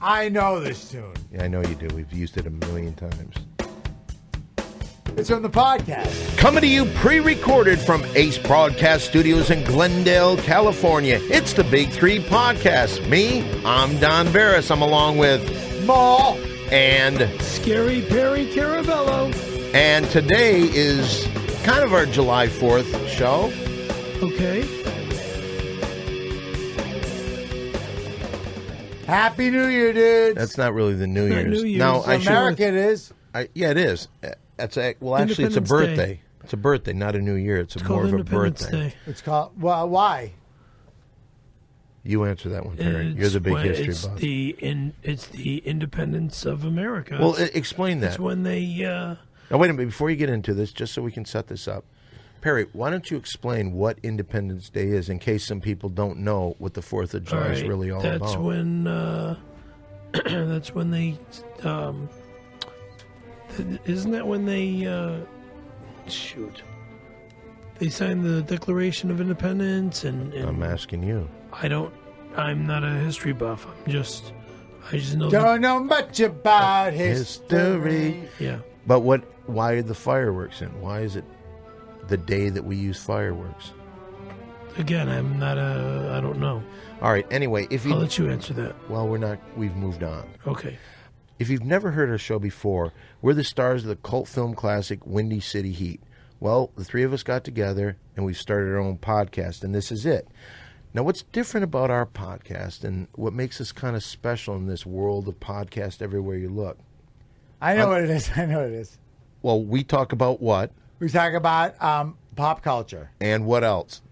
I know this tune. Yeah, I know you do. We've used it a million times. It's from the podcast. Coming to you pre-recorded from Ace Broadcast Studios in Glendale, California. It's the Big Three Podcast. Me, I'm Don Barris. I'm along with Maul and Scary Perry Caravello. And today is kind of our July 4th show. Okay. Happy New Year, dudes. That's not really the New Year's. New Year's. No, For America it is. Yeah, it is. Well, actually, it's a Independence birthday. Day. It's a birthday, not a New Year. It's more of a Independence birthday. Day. It's called, well, why? You answer that one, Perry. You're the big history it's buff. It's the independence of America. Well, explain that. It's when they... Now, wait a minute. Before you get into this, just so we can set this up, Perry, why don't you explain what Independence Day is in case some people don't know what the 4th of July is really all that's about? When, that's when they... isn't that when they... shoot. They signed the Declaration of Independence and I'm asking you. I'm not a history buff. I just know... Don't know much about history. Yeah. But why are the fireworks in? Why is it the day that we use fireworks? Again, I don't know. All right, anyway, I'll let you answer that. Well, we've moved on. Okay. If you've never heard our show before, we're the stars of the cult film classic Windy City Heat. Well, the three of us got together and we started our own podcast, and this is it. Now, what's different about our podcast and what makes us kind of special in this world of podcast everywhere you look? I know what it is. Well, we talk about what? We talk about pop culture. And what else?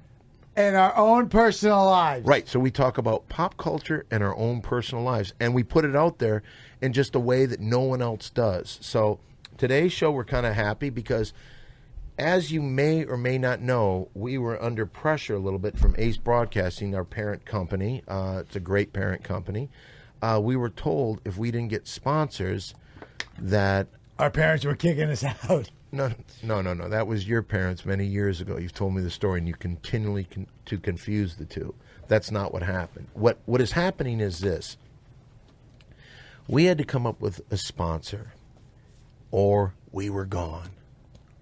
And our own personal lives. Right, so we talk about pop culture and our own personal lives, and we put it out there in just a way that no one else does. So today's show, we're kind of happy because, as you may or may not know, we were under pressure a little bit from Ace Broadcasting, our parent company. It's a great parent company. We were told if we didn't get sponsors that... Our parents were kicking us out. No. That was your parents many years ago. You've told me the story, and you continually to confuse the two. That's not what happened. What is happening is this. We had to come up with a sponsor, or we were gone.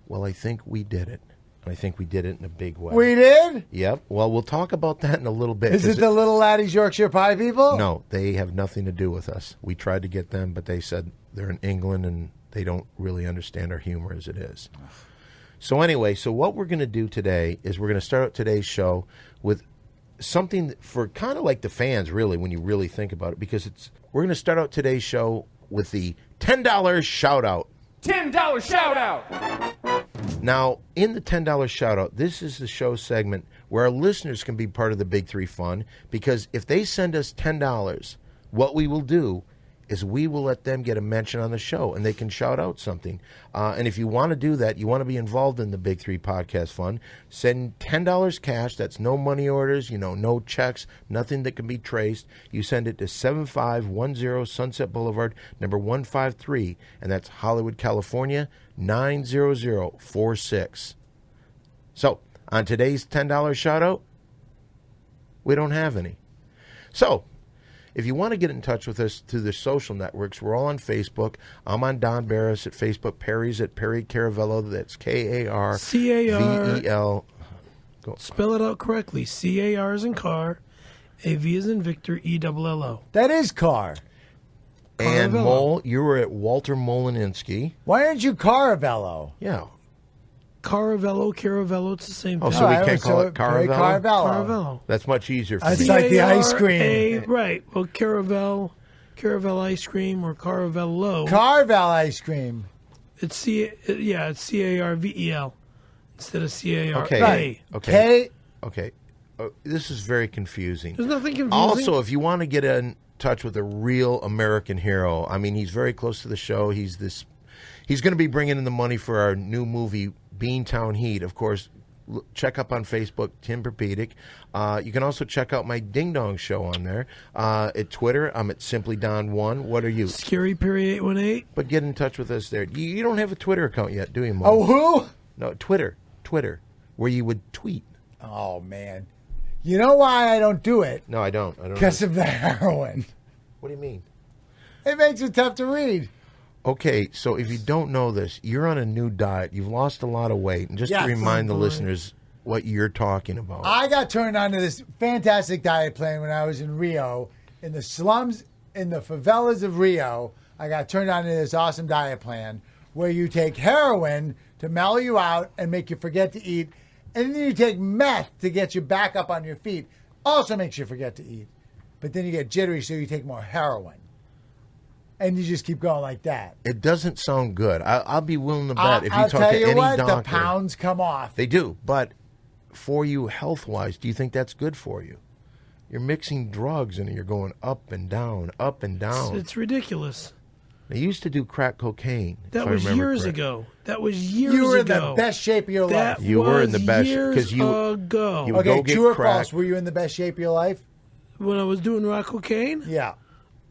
Well, I think we did it. I think we did it in a big way. We did? Yep. Well, we'll talk about that in a little bit. Is it the Little Laddie's Yorkshire Pie people? No, they have nothing to do with us. We tried to get them, but they said they're in England and they don't really understand our humor as it is. So anyway, what we're going to do today is we're going to start out today's show with something for kind of like the fans, really, when you really think about it, because we're going to start out today's show with the $10 shout-out. $10 shout-out! Now, in the $10 shout-out, this is the show segment where our listeners can be part of the Big Three Fun, because if they send us $10, what we will do is we will let them get a mention on the show, and they can shout out something. And if you want to do that, you want to be involved in the Big Three Podcast Fund, send $10 cash. That's no money orders, no checks, nothing that can be traced. You send it to 7510 Sunset Boulevard, number 153, and that's Hollywood, California, 90046. So, on today's $10 shout out, we don't have any. So, if you want to get in touch with us through the social networks, we're all on Facebook. I'm on Don Barris at Facebook. Perry's at Perry Caravello. That's Karvel. Spell it out correctly. CAR is in car. AV is in Victor. ELLO. That is car. And Caravello. Mole, you were at Walter Molininski. Why aren't you Caravello? Yeah. Caravello, it's the same thing. Oh, so we can't call it Caravello? Caravello. That's much easier for It's me. like the ice cream. Right. Well, Caravel ice cream or Caravello. Carvel ice cream. It's CARVEL instead of CARA. Okay. Right. Okay. Okay. This is very confusing. There's nothing confusing. Also, if you want to get in touch with a real American hero, I mean, he's very close to the show. He's going to be bringing in the money for our new movie, Beantown Heat. Of course, check up on Facebook, Tim Perpedic. You can also check out my Ding Dong show on there. At Twitter, I'm at SimplyDon1. What are you? Scary Perry 818. But get in touch with us there. You don't have a Twitter account yet, do you, Mo? Oh, who? No, Twitter, where you would tweet. Oh, man. You know why I don't do it? No, I don't. Because of the heroin. What do you mean? It makes it tough to read. Okay, so if you don't know this, you're on a new diet. You've lost a lot of weight. And just to remind the listeners what you're talking about. I got turned on to this fantastic diet plan when I was in Rio. In the slums, in the favelas of Rio, I got turned on to this awesome diet plan where you take heroin to mellow you out and make you forget to eat. And then you take meth to get you back up on your feet. Also makes you forget to eat. But then you get jittery, so you take more heroin. And you just keep going like that. It doesn't sound good. I'll be willing to bet if you I'll talk tell to you any what, doctor. the pounds come off. They do. But for you health-wise, do you think that's good for you? You're mixing drugs and you're going up and down, up and down. It's ridiculous. They used to do crack cocaine. That was years ago. That was years ago. You were in the best shape of your life. You were in the best years ago. You would okay, go get true or crack. false? Were you in the best shape of your life? When I was doing rock cocaine? Yeah.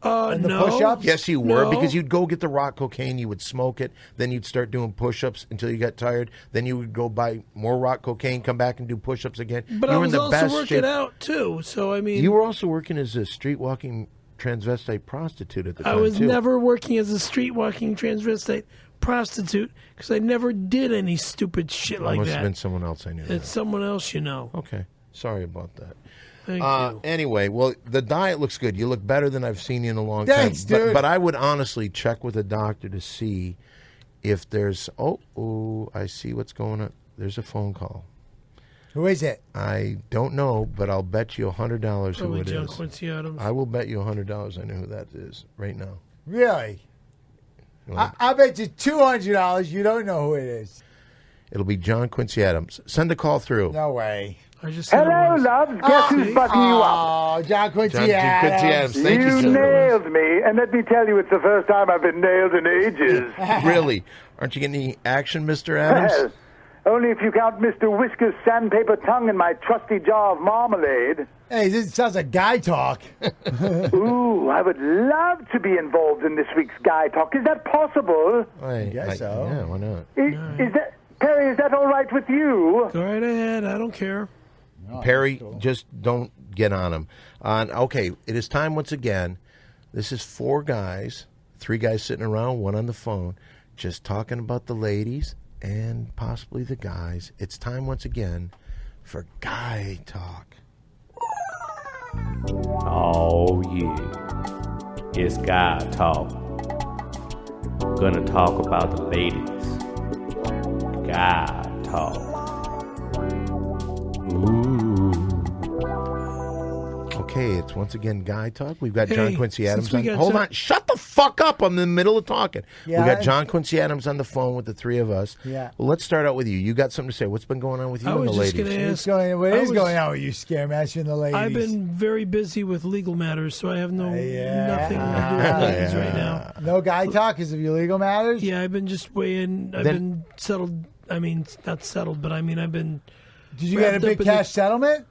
And the no. push-ups? Yes, you were, No. because you'd go get the rock cocaine, you would smoke it, then you'd start doing push-ups until you got tired, then you would go buy more rock cocaine, come back and do push-ups again. But you I were was in the also best working shape. out, too. So, I mean... You were also working as a street-walking transvestite prostitute at the time, I was too. never working as a street-walking transvestite prostitute because I never did any stupid shit like must that. have been someone else I knew. It's someone else you know. Okay. Sorry about that. Thank you. Anyway, well, the diet looks good. You look better than I've seen you in a long Thanks, time. dude. But I would honestly check with a doctor to see if there's... Oh, I see what's going on. There's a phone call. Who is it? I don't know, but I'll bet you $100 who Probably it John is. Quincy Adams. I will bet you $100 I know who that is right now. Really? Well, I bet you $200 you don't know who it is. It'll be John Quincy Adams. Send a call through. No way. I just said it Hello, was. love. Guess who's buzzing you up? Oh, John Quincy John Adams. Quincy Adams. Thank you, You sir. nailed me, and let me tell you, it's the first time I've been nailed in ages. Really? Aren't you getting any action, Mr. Adams? Well, only if you count Mr. Whisker's sandpaper tongue in my trusty jar of marmalade. Hey, this sounds like guy talk. Ooh, I would love to be involved in this week's Guy Talk. Is that possible? I guess so. Yeah, why not? Is that, Perry, is that all right with you? Go right ahead. I don't care. Perry, just don't get on him. Okay, it is time once again. This is 4 guys, 3 guys sitting around, 1 on the phone, just talking about the ladies and possibly the guys. It's time once again for Guy Talk. Oh yeah, it's Guy Talk. Gonna talk about the ladies. Guy Talk. Ooh. Okay, it's once again Guy Talk. We've got John Hey, Quincy Adams since we on. got Hold John- on, shut the fuck up! I'm in the middle of talking. Yeah, we got John Quincy Adams on the phone with the 3 of us. Yeah. Well, let's start out with you. You got something to say? What's been going on with you I and the was just ladies? going to What's ask. going, what I is was- going on with you, Scaremaster and the ladies? I've been very busy with legal matters, so I have nothing to do Yeah. with ladies right now. No guy talk because of your legal matters? Yeah, I've been just weighing. I've Then- been settled. I mean, not settled, but I mean, I've been Did you get a wrapped big up in cash settlement?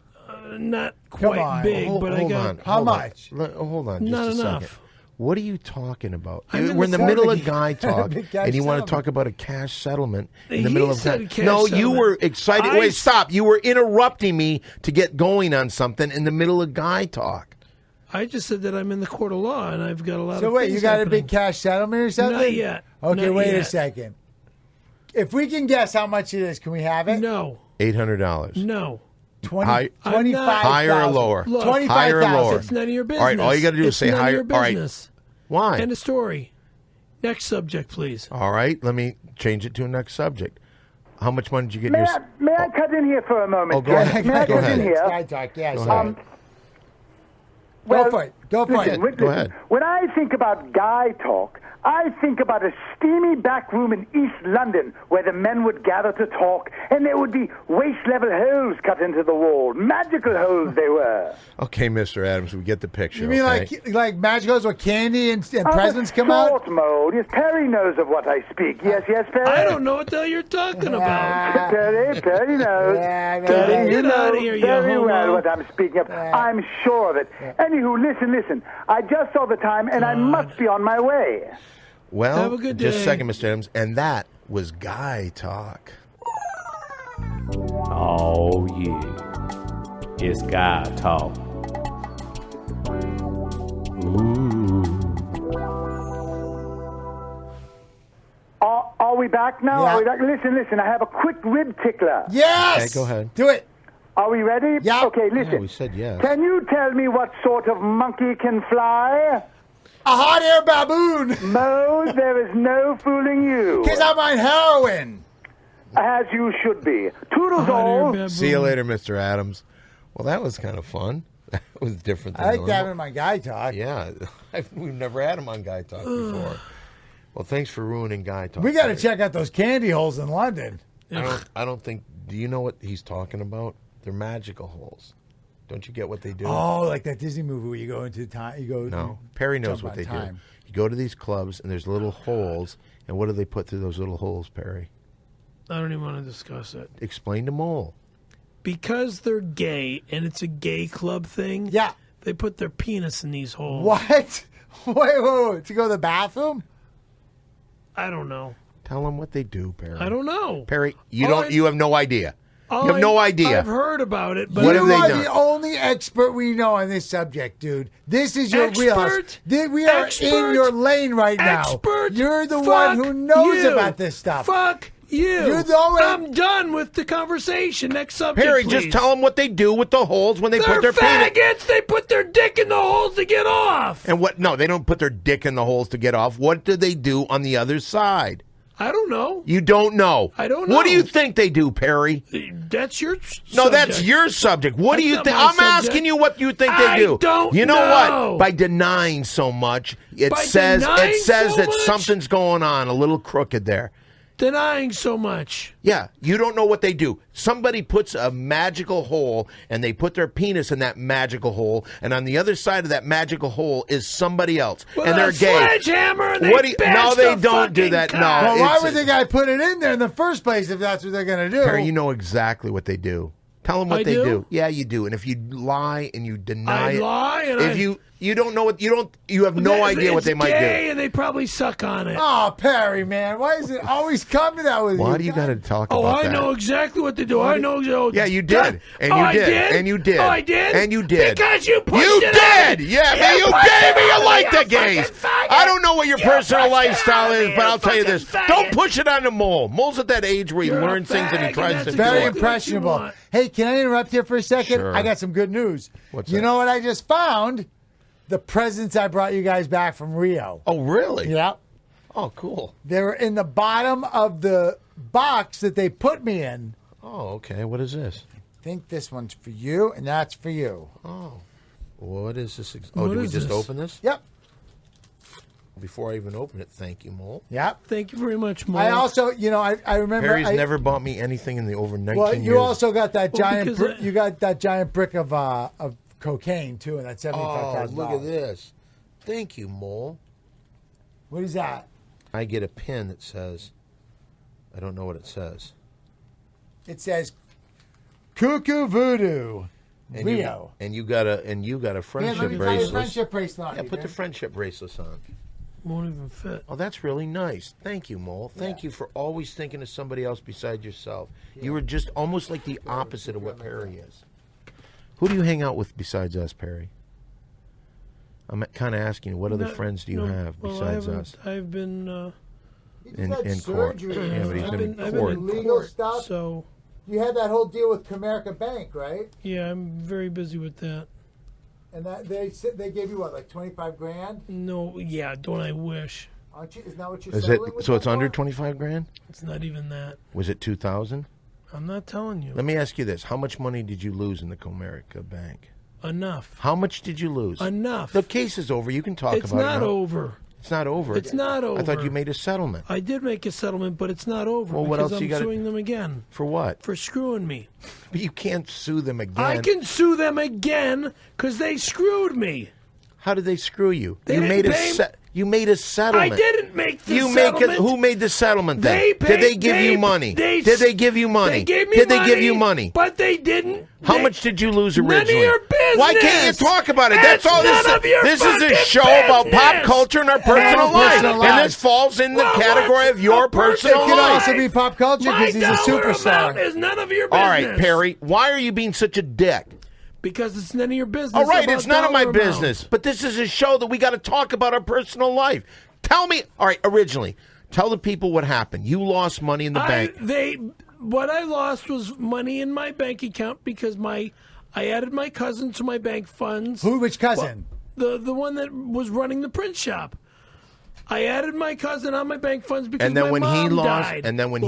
not Come quite on. big, Hold- but I hold got. on, How hold on. much? Hold on, just Not a enough. second. What are you talking about? I'm in We're in the the middle settlement. of Guy Talk, Big cash and you want to settlement. talk about a cash settlement in the He middle of said cash No, you settlement. were excited. I Wait, s- stop! You were interrupting me to get going on something in the middle of Guy Talk. I just said that I'm in the court of law, and I've got a lot So of. wait, things you got a happening. big cash settlement or something? Not yet. Okay, Not wait a yet. second. If we can guess how much it is, can we have it? No, $800. no. 20, High- 25,000. Higher or lower? Look, Higher or lower? It's none of your business. All right, all you got to do is It's say none higher. Of your All right, business. why? End of story. Next subject, please. All right, let me change it to a next subject. How much money did you get? May I cut in here for a moment? Oh, go ahead. May I Go cut ahead. in here? Guy talk, yeah. Go sorry. ahead. Go for it. Go for Listen, it. Go ahead. When I think about Guy Talk, I think about a steamy back room in East London where the men would gather to talk, and there would be waist-level holes cut into the wall. Magical holes they were. Okay, Mr. Adams, we get the picture. You mean okay? like magicals where candy and presents come out? Short mode. Yes, Perry knows of what I speak. Yes, Perry? I don't know what the hell you're talking about. Perry knows. Yeah, man. Perry, you Get outta know here, you very homo. well what I'm speaking of. I'm sure of it. Anywho, listen. I just saw the time, and I must be on my way. Well, Have a good just a day. second, Mr. Adams. And that was Guy Talk. Oh yeah, it's Guy Talk. Ooh. we back now? Yeah. Are we back? Listen, I have a quick rib tickler. Yes! Okay, go ahead. Do it. Are we ready? Yeah. Okay, listen. Yeah, we said yes. Can you tell me what sort of monkey can fly? A hot air baboon. Mo, there is no fooling you. Because I'm on heroin. As you should be. Toodles all. See you later, Mr. Adams. Well, that was kind of fun. That was different than I like normal. having my guy talk. Yeah, we've never had him on Guy Talk before. Well, thanks for ruining Guy Talk. We got to Larry. check out those candy holes in London. I don't think. Do you know what he's talking about? They're magical holes. Don't you get what they do? Oh, like that Disney movie where you go into time. You go. No, Perry knows jump what on they time. do. You go to these clubs and there's little holes, and what do they put through those little holes, Perry? I don't even want to discuss it. Explain to Mole. Because they're gay and it's a gay club thing. Yeah. They put their penis in these holes. What? Wait. To go to the bathroom? I don't know. Tell them what they do, Perry. I don't know. Perry, you All don't. I- You have no idea. All You have no idea. I've heard about it, but What you have they are done? the only expert we know on this subject, dude. This is your wheelhouse. We are in your lane right now. Expert. You're the Fuck one who knows you. about this stuff. Fuck you. You're the only- I'm done with the conversation. Next subject, Perry, please. just tell them what they do with the holes when they They're put their penis. faggots. They put their dick in the holes to get off. And what? No, they don't put their dick in the holes to get off. What do they do on the other side? I don't know. You don't know. I don't What do know. you think they do, Perry? That's your No, subject. that's your subject. What do That's you not think? my I'm subject. asking you what you think I they do. don't You know know. what? By denying so much, it By says denying so that much? something's going on, a little crooked there. Denying so much. Yeah, you don't know what they do. Somebody puts a magical hole and they put their penis in that magical hole, and on the other side of that magical hole is somebody else, With and they're a gay. sledgehammer and they What do you- bash no, they the don't do fucking that. cock. No, Well, why it's- would the guy put it in there in the first place if that's what they're going to do? Perry, you know exactly what they do. Tell them what I they do? do. Yeah, you do. And if you lie and you deny I it, lie and if you don't know what you have no idea what they might gay do. and they probably suck on it. Oh, Perry, man. Why does it always come to that with you? Why do you got to talk Oh, about I that? know exactly what they do. I know. Yeah, you did. And oh, you I did. And you did. Oh, I did. And you did. Because you pushed You it did. on. Yeah, but you pushed gave it me on you like you the gays. fucking faggot. I don't know what your You personal pushed it lifestyle on is, me, but I'll tell you fucking this: faggot. don't push it on the Mole. Mole's at that age where he You're a learns things and he fag, tries and to that's do Very it. exactly what you impressionable. want. Hey, can I interrupt here for a second? Sure. I got some good news. What's you that? know what I just found? The presents I brought you guys back from Rio. Oh, really? Yeah. Oh, cool. They were in the bottom of the box that they put me in. Oh, okay. What is this? I think this one's for you, and that's for you. Oh, what is this? Oh, What did we is just this? open this? Yep. Before I even open it, thank you, Mole. Yep. Thank you very much, Mo. I also, I remember. Harry's never bought me anything in the over 19 Well, years. you also got that Well, giant. because You got that giant brick of cocaine too, and that's $75,000. Oh, look at this. Thank you, Mole. What is that? I get a pin that says, I don't know what it says. It says Cuckoo Voodoo, And Rio. You got a Yeah, friendship let me try your bracelet. friendship bracelet on Yeah, you, put the man. friendship bracelets on. Won't even fit. Oh, that's really nice. Thank you, Mole. Thank you for always thinking of somebody else besides yourself. You were just almost like the opposite of what Perry is. Who do you hang out with besides us, Perry? I'm kind of asking you, what other friends do you have besides us I've been. He just in had court? surgery. Yeah, but he's I've been been in in court. Legal court, stuff? So You had that whole deal with Comerica Bank, right? yeah, I'm very busy with that. And that they gave you what, like $25,000? No, yeah, don't I wish? Aren't you? Isn't that what you're Is it settling with so? It's them under for? 25 grand. It's not even that. Was it 2,000? I'm not telling you. Let me ask you this: how much money did you lose in the Comerica Bank? Enough. How much did you lose? Enough. The case is over. You can talk It's about not it now. over. It's not over. It's not I thought over. you made a settlement. I did make a settlement, but it's not over. Well, what because else I'm you gotta- suing them again For what? for screwing me. But you can't sue them again. I can sue them again because they screwed me. How did they screw you? They you didn't made pay you made a settlement. I didn't make the You settlement. make it. Who made the settlement then? They paid, Did they give you money? Did they give you money? They gave me Did money. they give you money? But they didn't. How much did you lose originally? None of your business. Why can't you talk about it? That's It's all this none of your This is a fucking show about pop business. culture and our personal our life. personal And lives. this falls in the Well, category of your what's a personal It could life. also be pop culture My because he's a dollar superstar. amount is none of your business. All right, Perry, why are you being such a dick? Because it's none of your business. All right, about it's none of my dollar amount. business. But this is a show that we got to talk about our personal life. Tell me, all right, originally, Tell the people what happened. You lost money in the bank. What I lost was money in my bank account because I added my cousin to my bank funds. Which cousin? Well, the one that was running the print shop. I added my cousin on my bank funds because my mom died. And then when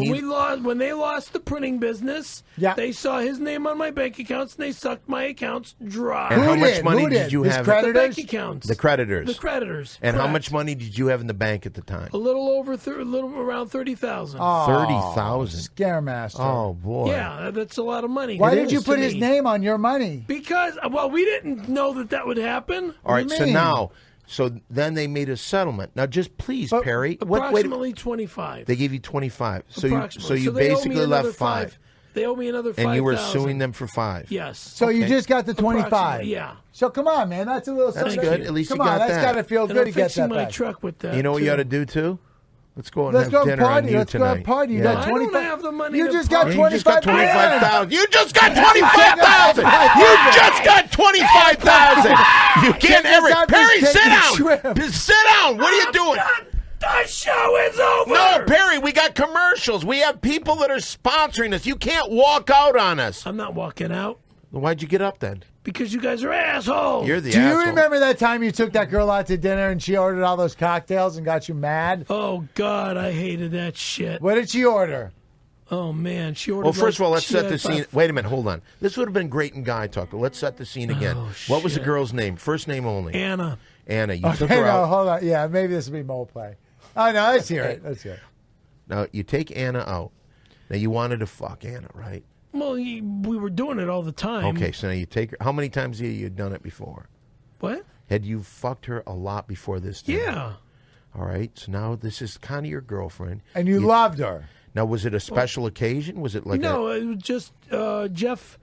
they lost the printing business, they saw his name on my bank accounts and they sucked my accounts dry. And how much money did you have? The bank accounts. The creditors. The creditors. And correct. how much money did you have in the bank at the time? A little around 30,000. Oh, 30,000. Scare master. Oh boy. Yeah, that's a lot of money. Why did you put his name on your money? Because we didn't know that would happen. All right, so then they made a settlement. Now, just please, Perry. Approximately 25. They gave you 25. So you they basically left 5. They owe me another 5,000. And you were suing them for 5. Yes. So you just got the 25. Yeah. So come on, man. That's a little. That's good. At least come you got on, that. That's got to feel And good I'm to get that fixing my back. truck with that. You know what you ought to do too? Let's go and Let's have go dinner party. on you Let's tonight. go party. You Yeah. got I 25. don't have the money. You to just got party. 25,000. You just got 25,000. You just got 25,000. You can't ever. Perry, sit down. Sit down. What are you doing? The show is over. No, Perry, we got commercials. We have people that are sponsoring us. You can't walk out on us. I'm not walking out. Why'd you get up then? Because you guys are assholes. You're the Do asshole. you remember that time you took that girl out to dinner and she ordered all those cocktails and got you mad? Oh, God, I hated that shit. What did she order? Oh, man, she ordered Well, first of all, let's she set had the scene. Wait a minute, hold on. This would have been great in Guy Talk, but let's set the scene again. What was the girl's name? First name only. Anna. Anna, you took Okay, her no, out. hold on. Yeah, maybe this will be mole play. Oh, no, let's hear it. Let's hear it. Now, you take Anna out. Now, you wanted to fuck Anna, right? Well, we were doing it all the time. Okay, so now you take her. How many times had you done it before? What? Had you fucked her a lot before this time? Yeah. All right, so now this is kind of your girlfriend. And you loved her. Now, was it a special occasion? Was it like No, it was just Jeff,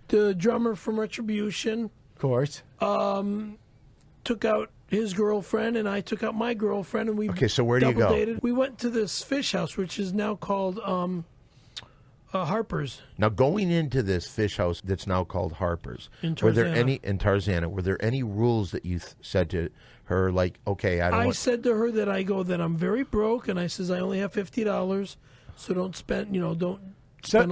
the drummer from Retribution, Of course. took out his girlfriend, and I took out my girlfriend, and we Okay, so where do you go? double-dated. We went to this fish house, which is now called Harper's. Now, going into this fish house that's now called Harper's, In were there Tarzana. any in Tarzana? Were there any rules that you said to her, like, okay, I don't I want... said to her that I'm very broke, and I says I only have $50, so don't spend a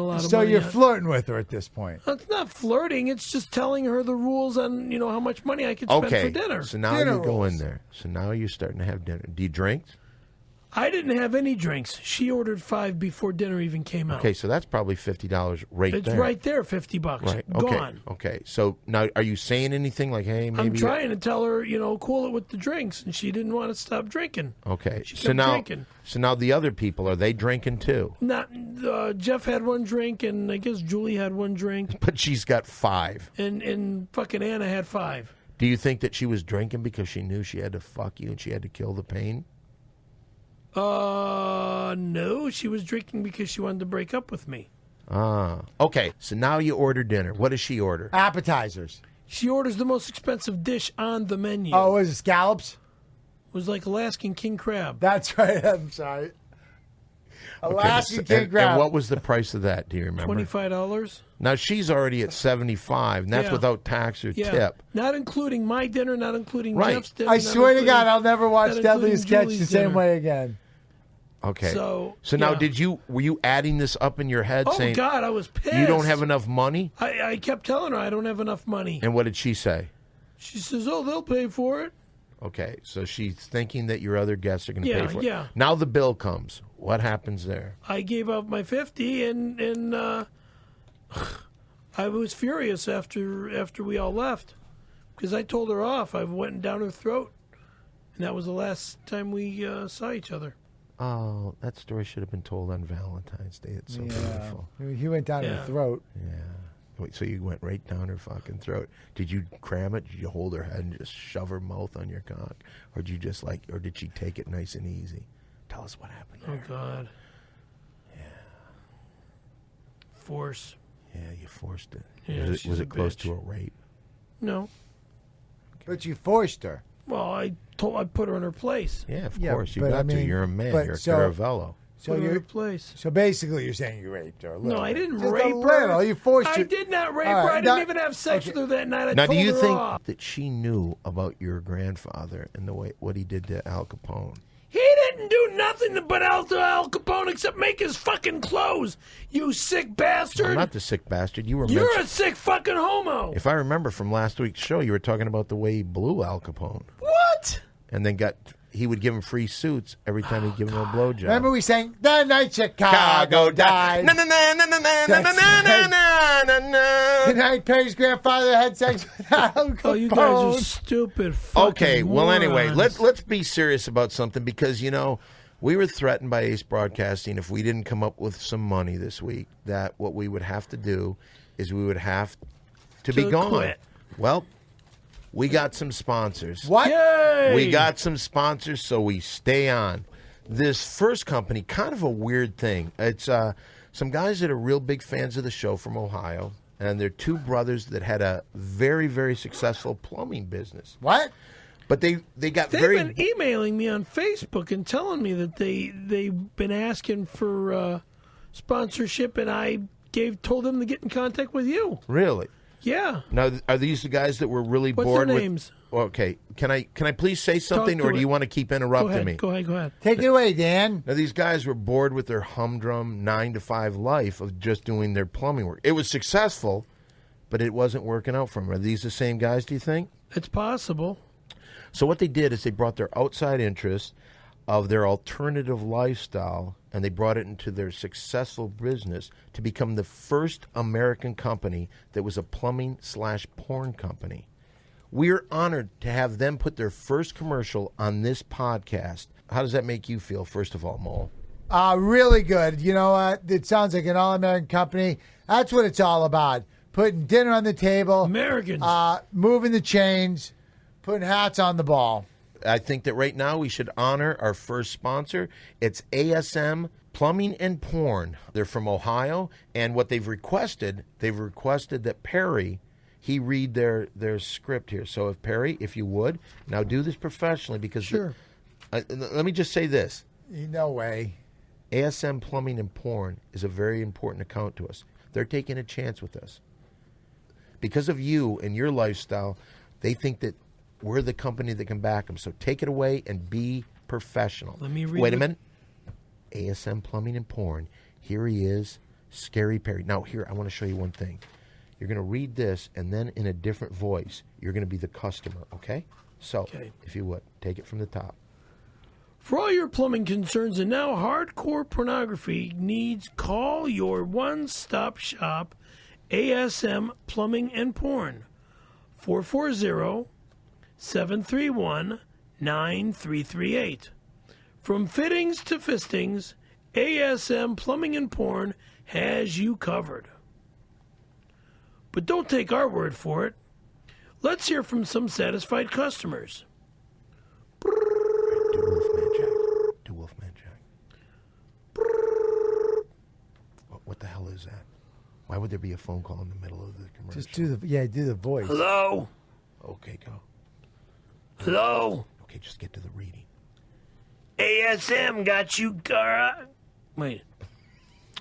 lot of So money. you're flirting with her at this point. It's not flirting. It's just telling her the rules on how much money I can spend Okay, for dinner. so now Dinner you go in rules. there. So now you're starting to have dinner. Do you drink? I didn't have any drinks. She ordered 5 before dinner even came out. Okay, so that's probably $50 right It's there. right there, $50. Right. Okay. Gone. Okay. So now, are you saying anything like, "Hey, maybe"? I'm trying to tell her, cool it with the drinks, and she didn't want to stop drinking. Okay. She So kept now, drinking. the other people, are they drinking too? Not Jeff had one drink, and I guess Julie had one drink, But she's got 5. and fucking Anna had 5. Do you think that she was drinking because she knew she had to fuck you and she had to kill the pain? No, she was drinking because she wanted to break up with me. Ah. Okay. So now you order dinner. What does she order? Appetizers. She orders the most expensive dish on the menu. Oh, was it scallops? It was like Alaskan king crab. That's right. I'm sorry. Alaskan Okay, king crab. and what was the price of that? Do you remember? $25. Now she's already at 75, and that's Yeah. without tax or Yeah, tip. not including my dinner, not including Right. Jeff's dinner. I not swear to God, including- I'll never watch not Deadliest including Catch the Julie's same dinner. way again. Okay. So, now, yeah. were you adding this up in your head, Oh saying God, I was pissed. you don't have enough money? I kept telling her I don't have enough money. And what did she say? She says, "Oh, they'll pay for it." Okay, so she's thinking that your other guests are going to Yeah, pay for it. yeah. Now the bill comes. What happens there? I gave up my 50, and I was furious after we all left because I told her off. I went down her throat, and that was the last time we saw each other. Oh, that story should have been told on Valentine's Day. It's so beautiful. He went down Yeah. her throat. Yeah. Wait, so you went right down her fucking throat. Did you cram it? Did you hold her head and just shove her mouth on your cock? Or did you just or did she take it nice and easy? Tell us what happened Oh there. God. Yeah. Force. Yeah, you forced it. Yeah, was she's it a close bitch. to a rape? No. But you forced her. Well, I put her in her place. Yeah, of Yeah, course. You but got I to. mean, You're a man. but You're a so- Caravello. So Put her in her you place. So basically, you're saying you raped her. A little No, I bit. didn't Just rape a her. little. You forced I her. did not rape All her. right, I didn't even have sex okay. with her that night. I Now, do told you her think off. that she knew about your grandfather and what he did to Al Capone? He didn't didn't do nothing but Al Capone except make his fucking clothes. You sick bastard. I'm not the sick bastard. You were You're a sick fucking homo. If I remember from last week's show, you were talking about the way he blew Al Capone. What? And then he would give him free suits every time he'd give him a blowjob. Remember we sang "The Night Chicago Died." Na na na na na na na na na na na. Tonight, Perry's grandfather had sex with Al Capone. Oh, you guys are stupid. Okay, well, anyway, morons. let's be serious about something because we were threatened by Ace Broadcasting if we didn't come up with some money this week that what we would have to do is we would have to be gone. Quit. Well, we got some sponsors. What? Yay! We got some sponsors, so we stay on. This first company, kind of a weird thing. It's some guys that are real big fans of the show from Ohio, and they're two brothers that had a very, very successful plumbing business. What? But they got They've very... been emailing me on Facebook and telling me that they've been asking for sponsorship, and I told them to get in contact with you. Really? Yeah. Now, are these the guys that were really What's bored their with... names? Okay. Can I please say something, to or do it. you want to keep interrupting me? Go ahead. Take it away, Dan. Now, these guys were bored with their humdrum 9-to-5 life of just doing their plumbing work. It was successful, but it wasn't working out for them. Are these the same guys, do you think? It's possible. So what they did is they brought their outside interest of their alternative lifestyle, and they brought it into their successful business to become the first American company that was a plumbing/porn company. We're honored to have them put their first commercial on this podcast. How does that make you feel, first of all, Mole? Really good. You know what? It sounds like an all-American company. That's what it's all about. Putting dinner on the table. Americans. Moving the chains. Putting hats on the ball. I think that right now we should honor our first sponsor. It's ASM Plumbing and Porn. They're from Ohio, and what they've requested that Perry, he read their script here. So if Perry, if you would, now do this professionally because... Sure. Let me just say this. No way. ASM Plumbing and Porn is a very important account to us. They're taking a chance with us. Because of you and your lifestyle, they think that we're the company that can back them. So take it away and be professional. Let me read Wait a minute. ASM Plumbing and Porn. Here he is, Scary Perry. Now, here, I want to show you one thing. You're going to read this, and then in a different voice, you're going to be the customer, okay? So, if you would, take it from the top. For all your plumbing concerns and now hardcore pornography needs, call your one-stop shop, ASM Plumbing and Porn, 440-731-9338. From fittings to fistings, ASM Plumbing and Porn has you covered. But don't take our word for it. Let's hear from some satisfied customers. Do Wolfman Jack. What the hell is that? Why would there be a phone call in the middle of the commercial? Just do the voice. Hello? Okay, go. Hello? Okay, just get to the reading. ASM got you, wait.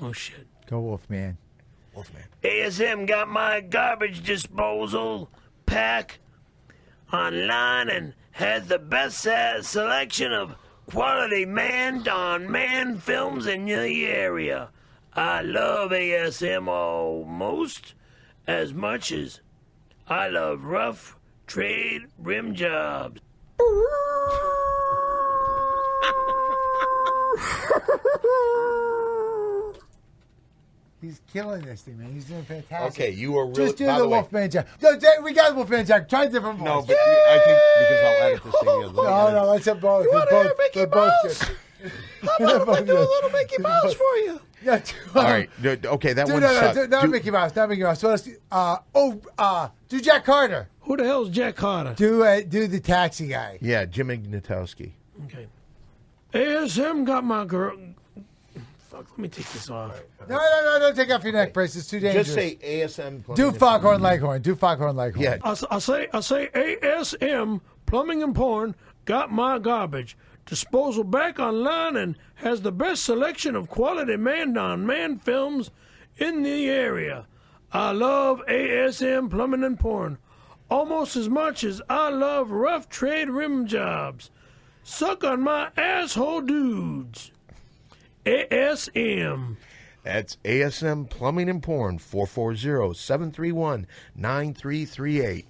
Oh, shit. Go Wolfman. Wolfman. ASM got my garbage disposal pack online and has the best selection of quality man-on-man films in the area. I love ASM almost as much as I love rough trade rim jobs. He's killing this thing, man. He's doing fantastic. Okay, you are really... Just do by the way, Wolfman Jack. We got Wolfman Jack. Try a different voice. No, but I think because I'll edit this thing. No, let's have both. You want to hear Mickey Mouse? How about if I do a little Mickey Mouse for you? Yeah, all right. Okay, that one's shut. Not Mickey Mouse. Not Mickey Mouse. So let's do Jack Carter. Who the hell is Jack Carter? Do the taxi guy. Yeah, Jim Ignatowski. Okay. ASM got my girl. Fuck, let me take this off. No, don't take off your neck brace. It's too dangerous. Just say ASM. Do Foghorn Leghorn. Do Foghorn Leghorn. Yeah. I say ASM Plumbing and Porn got my garbage disposal back online and has the best selection of quality man-on-man films in the area. I love ASM Plumbing and Porn almost as much as I love rough trade rim jobs. Suck on my asshole dudes. ASM. That's ASM Plumbing and Porn, 440-731-9338.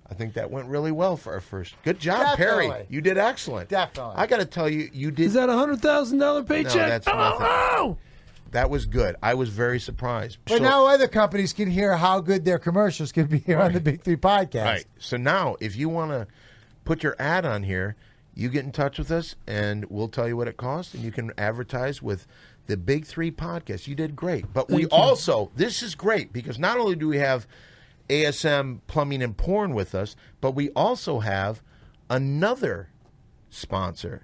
I think that went really well for our first. Good job, Definitely. Perry. You did excellent. Definitely. I got to tell you, you did. Is that a $100,000 paycheck? No, that's nothing. Oh! That was good. I was very surprised. But now other companies can hear how good their commercials can be here on the Big Three podcast. Right. So now, if you want to put your ad on here, you get in touch with us, and we'll tell you what it costs, and you can advertise with the Big Three podcast. You did great. But we also, this is great, because not only do we have ASM Plumbing and Porn with us, but we also have another sponsor.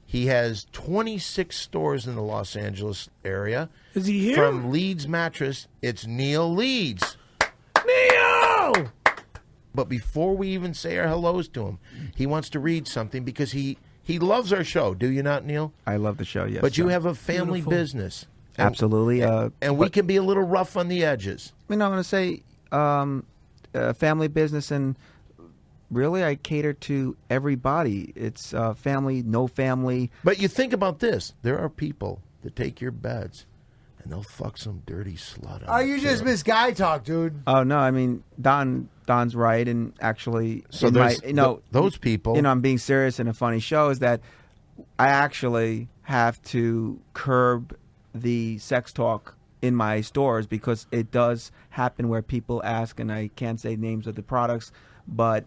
He has 26 stores in the Los Angeles area. Is he here? From Leeds Mattress, it's Neil Leeds. Neo! But before we even say our hellos to him, he wants to read something because he loves our show. Do you not, Neil? I love the show, yes. But you John. have a family business. And- Absolutely. And we can be a little rough on the edges. I'm going to say family business, and really I cater to everybody. It's family, no family. But you think about this. There are people that take your beds, and they'll fuck some dirty slut on Oh, it, you too. just missed guy talk, dude. Oh, no, I mean, Don's right, and actually, So in my, there's those people. I'm being serious in a funny show, is that I actually have to curb the sex talk in my stores, because it does happen where people ask, and I can't say names of the products, but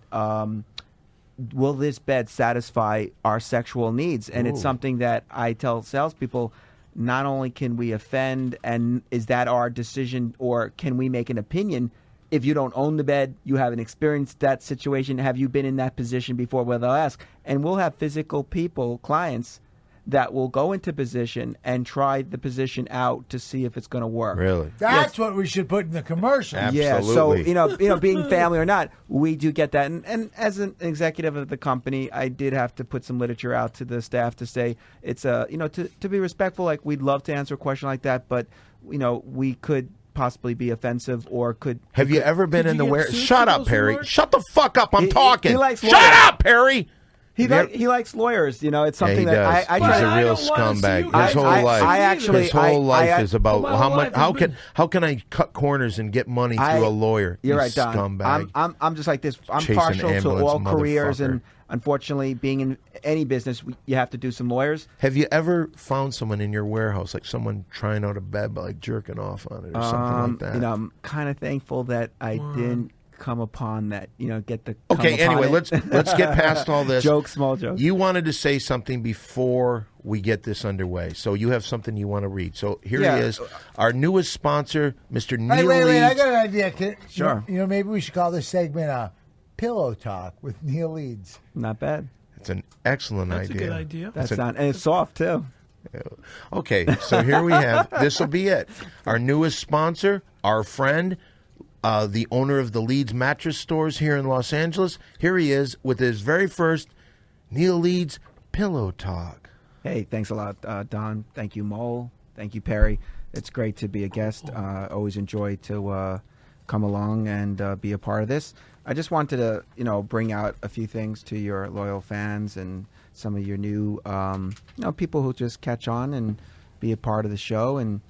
will this bed satisfy our sexual needs? And it's something that I tell salespeople, not only can we offend, and is that our decision, or can we make an opinion? If you don't own the bed, you haven't experienced that situation, have you been in that position before, where they'll ask? And we'll have physical people, clients, that will go into position and try the position out to see if it's going to work. Really? That's what we should put in the commercial. Yeah, so Absolutely. being family or not, we do get that. And as an executive of the company, I did have to put some literature out to the staff to say it's to be respectful. Like, we'd love to answer a question like that, but we could possibly be offensive, or could. Have you ever been Did in the you get warehouse? sued Shut for up, those Perry. remarks? Shut the fuck up. I'm He talking. likes Shut lawyers. up, Perry. He likes lawyers. It's something he that does. I He's try a to. I real don't wanna see scumbag. you guys. His whole I life. actually- his whole life I- is about my how whole much. life has How can I cut corners and get money through a lawyer? You're you right, Don. Scumbag. I'm just like this. I'm Chasing partial to ambulance, all careers, motherfucker. and unfortunately, being in any business, you have to do some lawyers. Have you ever found someone in your warehouse, like someone trying out a bed, but like jerking off on it or something like that? I'm kind of thankful that I didn't come upon that. Get the. Okay. come upon Anyway, it. let's get past all this. Small jokes. You wanted to say something before we get this underway, so you have something you want to read. So here Yeah. he is, our newest sponsor, Mr. Neil Wait, I Leeds. got an idea. Sure. Maybe we should call this segment Pillow Talk with Neil Leeds. Not bad. It's an excellent That's idea. a good idea. That's and it's soft too. Okay, so here we have, this will be it. Our newest sponsor, our friend, the owner of the Leeds mattress stores here in Los Angeles. Here he is with his very first Neil Leeds Pillow Talk. Hey, thanks a lot, Don. Thank you, Mole. Thank you, Perry. It's great to be a guest. Always enjoy to come along and be a part of this. I just wanted to, bring out a few things to your loyal fans and some of your new, people who just catch on and be a part of the show. And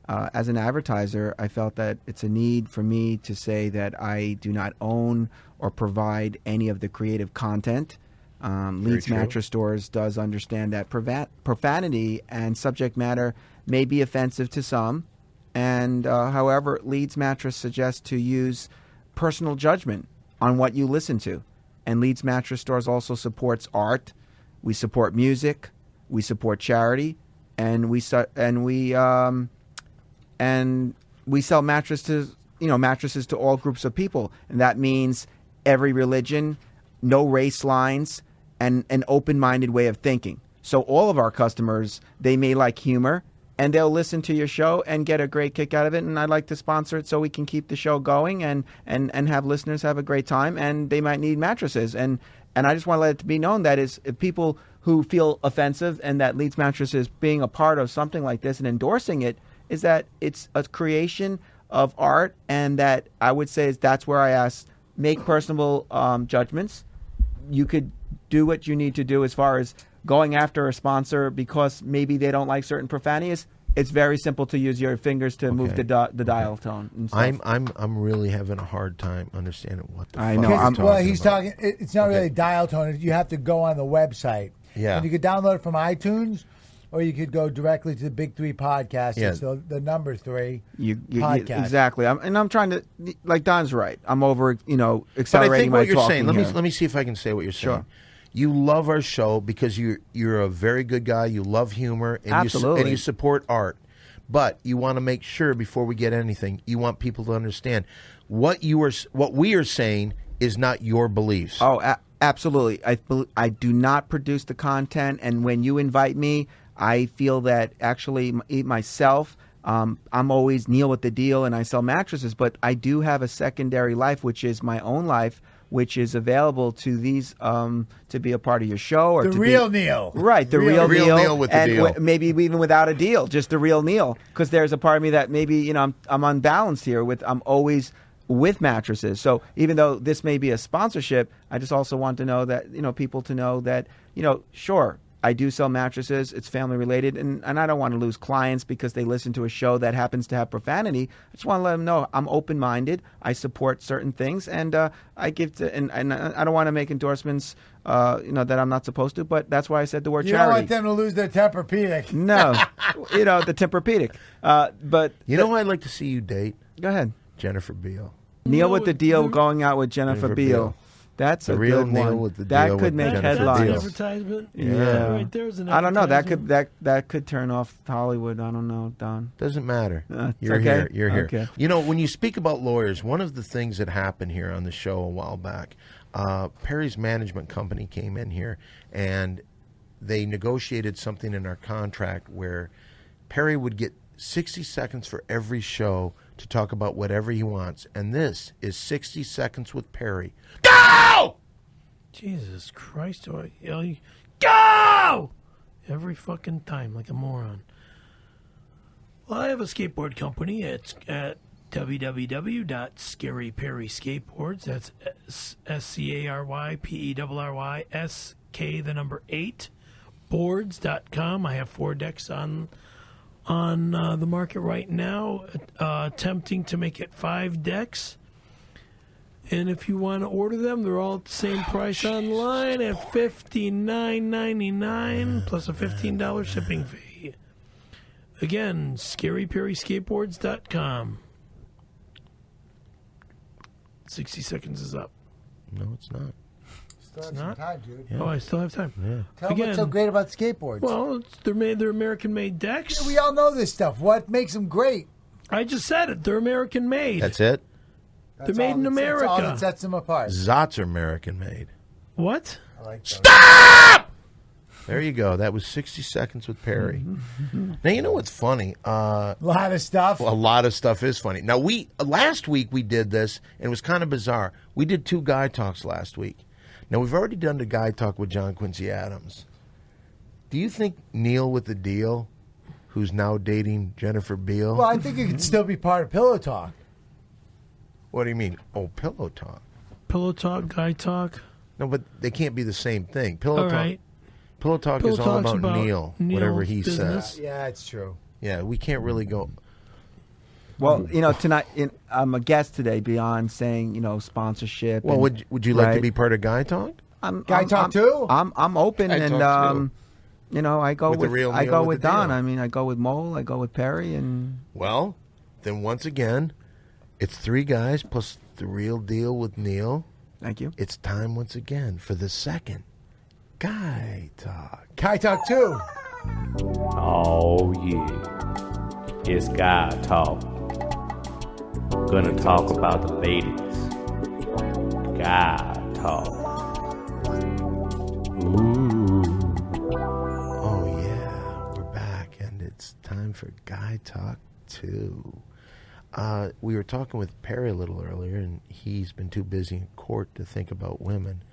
as an advertiser, I felt that it's a need for me to say that I do not own or provide any of the creative content. Leeds true. Mattress Stores does understand that profanity and subject matter may be offensive to some. And however, Leeds Mattress suggests to use personal judgment on what you listen to. And Leeds Mattress Stores also supports art. We support music. We support charity, and we sell mattresses to all groups of people, and that means every religion, no race lines, and an open-minded way of thinking. So all of our customers, they may like humor, and they'll listen to your show and get a great kick out of it. And I'd like to sponsor it so we can keep the show going and have listeners have a great time. And they might need mattresses. And I just want to let it be known that is if people who feel offensive and that Leeds Mattresses being a part of something like this and endorsing it, is that it's a creation of art, and that I would say is that's where I ask, make personal judgments. You could do what you need to do as far as going after a sponsor because maybe they don't like certain profanities. It's very simple to use your fingers to move the dial tone. And stuff. I'm really having a hard time understanding what the I fuck know. you're I'm- talking Well, he's about. talking. It's not really dial tone. You have to go on the website. Yeah. And you could download it from iTunes, or you could go directly to the Big Three podcast. Yeah. It's the number 3 You podcast. exactly. I'm trying to, like Don's right. I'm over, But I accelerating think my what you're talking saying. here. Let me see if I can say what you're saying. Sure. You love our show because you're a very good guy. You love humor and Absolutely. you support art. But you want to make sure before we get anything, you want people to understand what we are saying is not your beliefs. Oh, absolutely. I do not produce the content, and when you invite me, I feel that actually myself, I'm always Neil with the Deal, and I sell mattresses, but I do have a secondary life, which is my own life, which is available to these to be a part of your show or The to real be, Neil. right? The real Real Neil with the and deal. maybe even without a deal, just the real Neil, because there's a part of me that maybe I'm unbalanced here. I'm always with mattresses. So even though this may be a sponsorship, I just also want to know that people to know that sure. I do sell mattresses. It's family related, and I don't want to lose clients because they listen to a show that happens to have profanity. I just want to let them know I'm open minded. I support certain things, and I give to, and I don't want to make endorsements, that I'm not supposed to. But that's why I said the word You don't charity. want them to lose their Tempur-Pedic. No, the Tempur-Pedic. But You know who I'd like to see you date? go ahead. Jennifer Beal. Neil with the Deal, going out with Jennifer Jennifer Beal. Beal. That's The a real good Neil one. with the that Deal could with make Jennifer That's an headlines. Beal. advertisement. Yeah. Right there's an I don't know. That advertisement. could turn off Hollywood. I don't know, Don. Doesn't matter. It's You're okay. here. You're here. Okay. When you speak about lawyers, one of the things that happened here on the show a while back, Perry's management company came in here and they negotiated something in our contract where Perry would get 60 seconds for every show to talk about whatever he wants. And this is 60 seconds with Perry. Go! Jesus Christ, do I yell you? Go! Every fucking time, like a moron. Well, I have a skateboard company. It's at www.scaryperryskateboards. That's SCARYPERRYSK 8 boards.com. I have 4 decks on the market right now, attempting to make it 5 decks. And if you want to order them, they're all at the same price online at $59.99 plus a $15 shipping fee. Again, scaryperryskateboards.com. 60 seconds is up. No, it's not. Still have not? some time, dude. Yeah. Oh, I still have time. Yeah. Tell them what's so great about skateboards. Well, they're American-made decks. We all know this stuff. What makes them great? I just said it. They're American-made. That's it? That's made all in that's- That's all America. that sets them apart. Zots are American made. What? I like those. Stop! There you go. That was 60 seconds with Perry. Now, you know what's funny? A lot of stuff. A lot of stuff is funny. Now, last week we did this, and it was kind of bizarre. We did 2 guy talks last week. Now, we've already done the guy talk with John Quincy Adams. Do you think Neil with the Deal, who's now dating Jennifer Beal? Well, I think it could still be part of Pillow Talk. What do you mean? Oh, Pillow Talk. Pillow talk, guy talk. No, but they can't be the same thing. Pillow All Talk. right. Pillow Talk Pillow is all Talk's about about Neil, Neil's whatever he business. says. Yeah, it's true. Yeah, we can't really go. Well, tonight I'm a guest today. Beyond saying sponsorship. Well, and- would you like to right? be part of Guy Talk? Guy Talk too? I'm open, Guy and Talk too. I go With the with real I Neil go with with the Don. deal. I mean, I go with Mole. I go with Perry, and Well, then once again, it's 3 guys plus the real deal with Neil. thank you. It's time once again for the second Guy Talk. Guy Talk too. Oh yeah, it's guy talk. Gonna talk about the ladies. Guy talk. Ooh. Oh yeah, we're back, and it's time for Guy Talk 2. We were talking with Perry a little earlier, and he's been too busy in court to think about women.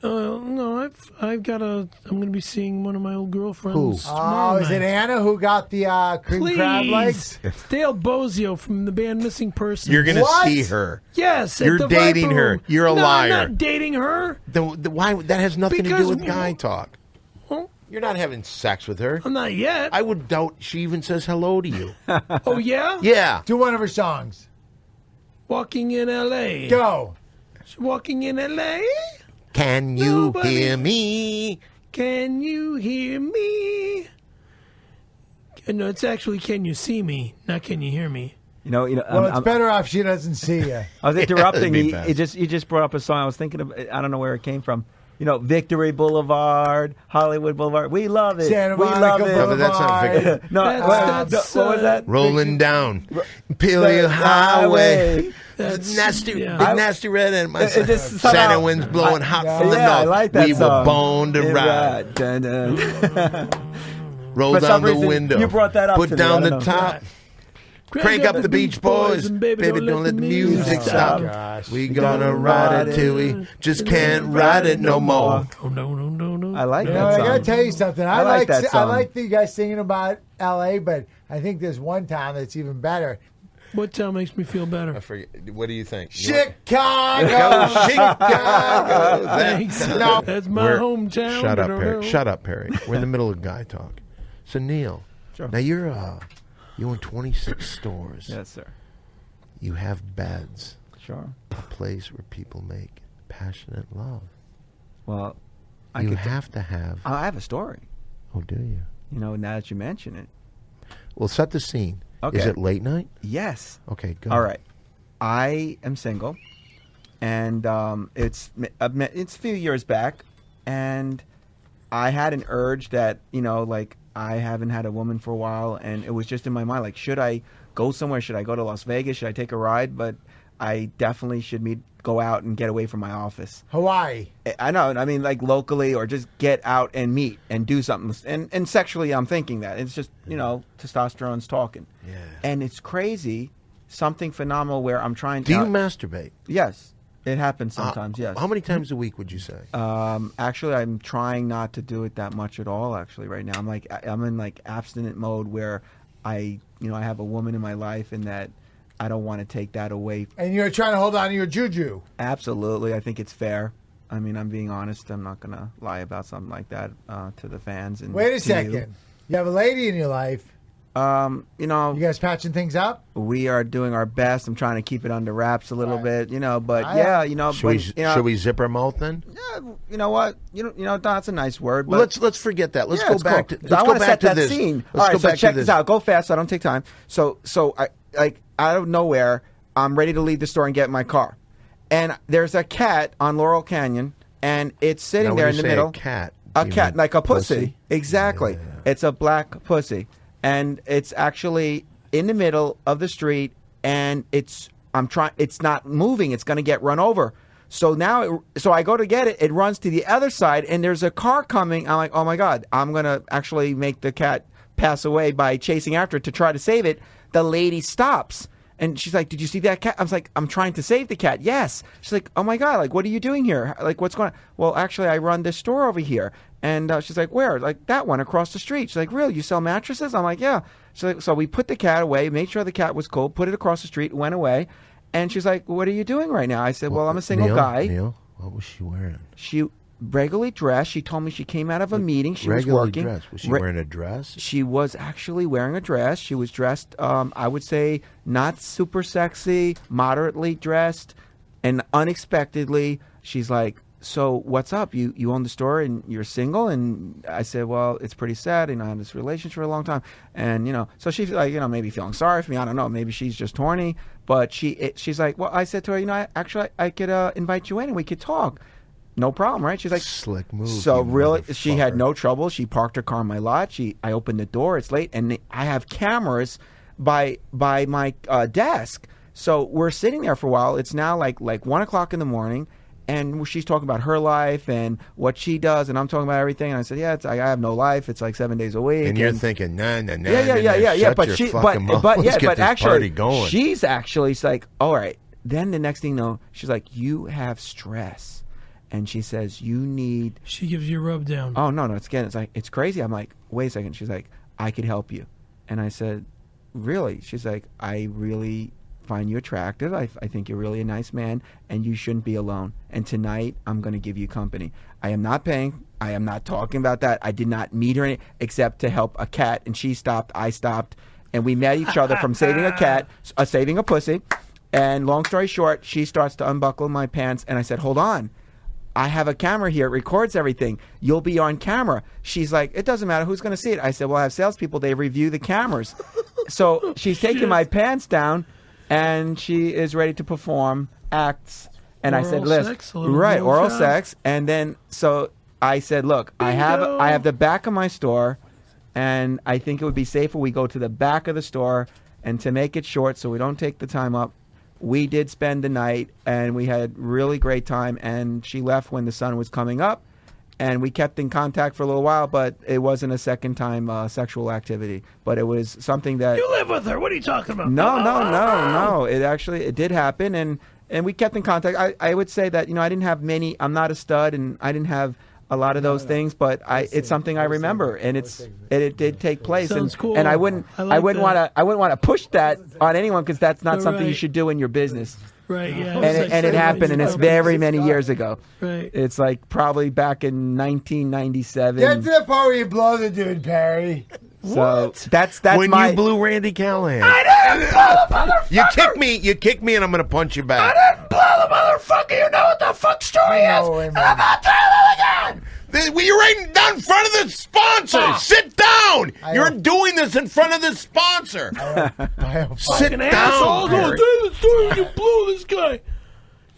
No, I'm going to be seeing one of my old girlfriends. Who? tomorrow is it night. Anna who got the cream crab legs? It's Dale Bozio from the band Missing Persons. You're going to What? see her. Yes, at You're the dating Viper her. Room. You're a no, liar. I'm not dating her. Why? That has nothing to Because- do with guy talk. Well, You're not having sex with her. I'm not yet. I would doubt she even says hello to you. Oh, yeah? Yeah. Do one of her songs. Walking in L.A. Go. Walking in L.A. Can you Nobody- hear me? Can you hear me? No, it's actually Can You See Me, not Can You Hear Me. Well, it's better off she doesn't see you. I was interrupting. be you. best. You just brought up a song. I was thinking of. I don't know where it came from. Victory Boulevard, Hollywood Boulevard. We love it. Santa we love Monica it. No, but that's not Boulevard. Victor. No, That's, what was that? Rolling down Imperial Highway. That's Nasty, yeah. big nasty red and my It just Santa somehow- winds blowing hot from the Yeah, I north. like that we song. were born to ride. Dun, dun. Roll For down some the reason, window. you brought that up Put to me. down I the don't know. top. Crank up the Beach Boys. and Baby, don't let the music stop. Gosh. We gonna ride it till we just can't ride it no more. Oh, no. I like You that know, I song. gotta tell you something. I like that I song. like you guys singing about L.A., but I think there's one town that's even better. What town makes me feel better? I forget. What do you think? Chicago. Chicago. Thanks. No. That's my We're- hometown. Shut up, Perry. Shut up, Perry. We're in the middle of guy talk. So Neil, Sure. now you own 26 stores. Yes, sir. You have beds, Sure. a place where people make passionate love. Well, I You could. have to have. I have a story. Oh, do you? Now that you mention it. Well, set the scene. Okay. Is it late night? Yes. Okay, go. All right. I am single, and it's a few years back, and I had an urge that I haven't had a woman for a while, and it was just in my mind, like, should I go somewhere? Should I go to Las Vegas? Should I take a ride? But I definitely should go out and get away from my office. Hawaii. I know. I mean, like locally, or just get out and meet and do something. And sexually, I'm thinking that it's just testosterone's talking. Yeah. And it's crazy, something phenomenal where I'm trying to. Do you masturbate? Yes, it happens sometimes. Yes. How many times a week would you say? Actually, I'm trying not to do it that much at all. Actually, right now, I'm in like abstinent mode where I have a woman in my life, and that I don't want to take that away. And you're trying to hold on to your juju. Absolutely, I think it's fair. I mean, I'm being honest. I'm not going to lie about something like that to the fans. And Wait a to second. You have a lady in your life. You. You guys patching things up? We are doing our best. I'm trying to keep it under wraps a little bit, but Should we zip our mouth then? you know what? That's a nice word. Well, but let's forget that. Let's yeah, go it's back cool. to. Let's I go want to back set to that this. scene. Let's All right, go so back check to this out. Go fast, so I don't take time. So I out of nowhere, I'm ready to leave the store and get in my car, and there's a cat on Laurel Canyon, and it's sitting Now, there when in you the say middle. A cat. A you cat, mean like a pussy. Exactly. Yeah. It's a black pussy, and it's actually in the middle of the street, and it's not moving. It's going to get run over. So now, I go to get it. It runs to the other side, and there's a car coming. I'm like, oh my God, I'm going to actually make the cat pass away by chasing after it to try to save it. The lady stops. And she's like, did you see that cat? I was like, I'm trying to save the cat. Yes. She's like, oh my God, like, what are you doing here? Like, what's going on? Well, actually, I run this store over here. And she's like, where? Like, that one across the street. She's like, really? You sell mattresses? I'm like, yeah. She's like, so we put the cat away, made sure the cat was cool, put it across the street, went away. And she's like, what are you doing right now? I said, well, I'm a single guy. Neil, what was she wearing? She regularly dressed. She told me she came out of a meeting. She was Regularly working. dressed. Was she wearing a dress? She was actually wearing a dress. She was dressed, I would say, not super sexy, moderately dressed, and unexpectedly, she's like, so what's up? You own the store and you're single? And I said, well, it's pretty sad. I had this relationship for a long time. And, so she's like, maybe feeling sorry for me. I don't know. Maybe she's just horny. But she's like, well, I said to her, I could invite you in and we could talk. No problem, right? She's like, slick move. So you really, she had motherfucker. no trouble. She parked her car in my lot. I opened the door. It's late, and I have cameras by my desk. So we're sitting there for a while. It's now like 1 o'clock in the morning, and she's talking about her life and what she does, and I'm talking about everything. And I said, yeah, I have no life. It's like 7 days a week. And you're thinking, nah. Yeah. Shut But your she, fucking mouth. but Let's get this actually, party going. she's like, all right. Then the next thing you know, she's like, you have stress. and she says, "You need." She gives you a rub down. Oh no, it's like it's crazy. I'm like, wait a second. She's like, I could help you, and I said, really? She's like, I really find you attractive. I think you're really a nice man, and you shouldn't be alone. And tonight, I'm going to give you company. I am not paying. I am not talking about that. I did not meet her except to help a cat, and she stopped. I stopped, and we met each other from saving a cat, saving a pussy. And long story short, she starts to unbuckle my pants, and I said, hold on. I have a camera here. It records everything. You'll be on camera. She's like, it doesn't matter. Who's going to see it? I said, well, I have salespeople. They review the cameras. So she's taking my pants down, and she is ready to perform acts. And I said, listen, right, oral sex. And then, so I said, look, I have the back of my store, and I think it would be safer we go to the back of the store. And to make it short so we don't take the time up, we did spend the night, and we had really great time, and she left when the sun was coming up, and we kept in contact for a little while, but it wasn't a second time sexual activity. But it was something that... You live with her. What are you talking about? No. It did happen, and we kept in contact. I would say that, I didn't have many... I'm not a stud, and I didn't have a lot of those things, but it's something I remember, and it did take place. Sounds cool. And I wouldn't want to push that on anyone, because that's not something you should do in your business. Right, yeah. And it happened, and it's very many years ago. Right. It's like probably back in 1997. Get to the part where you blow the dude, Perry. So that's when my... you blew Randy Callahan. I didn't blow the motherfucker! You kick me, and I'm going to punch you back. I didn't blow the motherfucker! You know what the fuck story is? And I'm not telling it again! You're right down in front of the sponsor. Sit down. You're doing this in front of the sponsor. Sit down. Asshole. Tell the story when you blew this guy.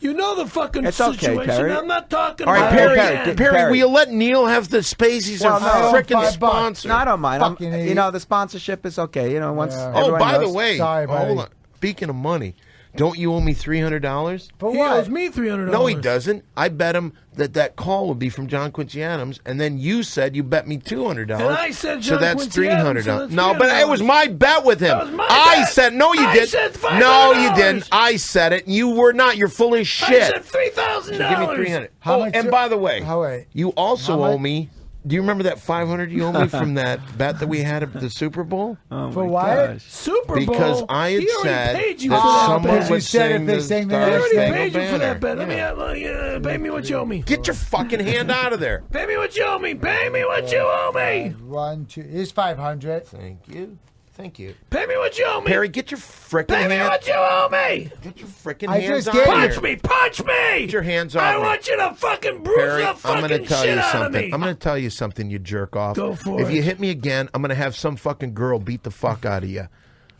You know the fucking situation. Okay, Perry. I'm not talking All about right, Perry, will you let Neil have the space? He's our freaking sponsor. No, I don't mind. The sponsorship is okay. Once. Oh, by the way, Sorry, hold on. Speaking of money, don't you owe me $300? For He what? owes me $300. No, he doesn't. I bet him that call would be from John Quincy Adams, and then you said you bet me $200. And I said so John that's Quincy $300. Adams, so that's No, but it was my bet with him. That was my I bet. said no, you I didn't. said $500. No, you didn't. I said it. You were not. You're full of shit. I said $3,000. So give me $300. How much and by the way, wait. you also How owe much? me. Do you remember that $500 you owe me from that bet that we had at the Super Bowl? Oh For my what? gosh. Super Bowl. Because I had He already said paid you that for that someone bet. would You said if sing they the sing the Star He next already thing. paid you for that bet. Yeah. Let me, pay me what you owe me. Get your fucking hand out of there. Pay me what you owe me. Pay me what you owe me. 1, 2. Here's 500. Thank you. Thank you. Pay me what you owe me. Perry, get your frickin' Pay me hand. what you owe me. Get your frickin' I hands just off gave me. you- Punch me. Punch me. Get your hands off I me. want you to fucking bruise Perry, the I'm fucking going to tell shit you out of something. me. I'm going to tell you something, you jerk off. Go for if it. you hit me again, I'm going to have some fucking girl beat the fuck out of you.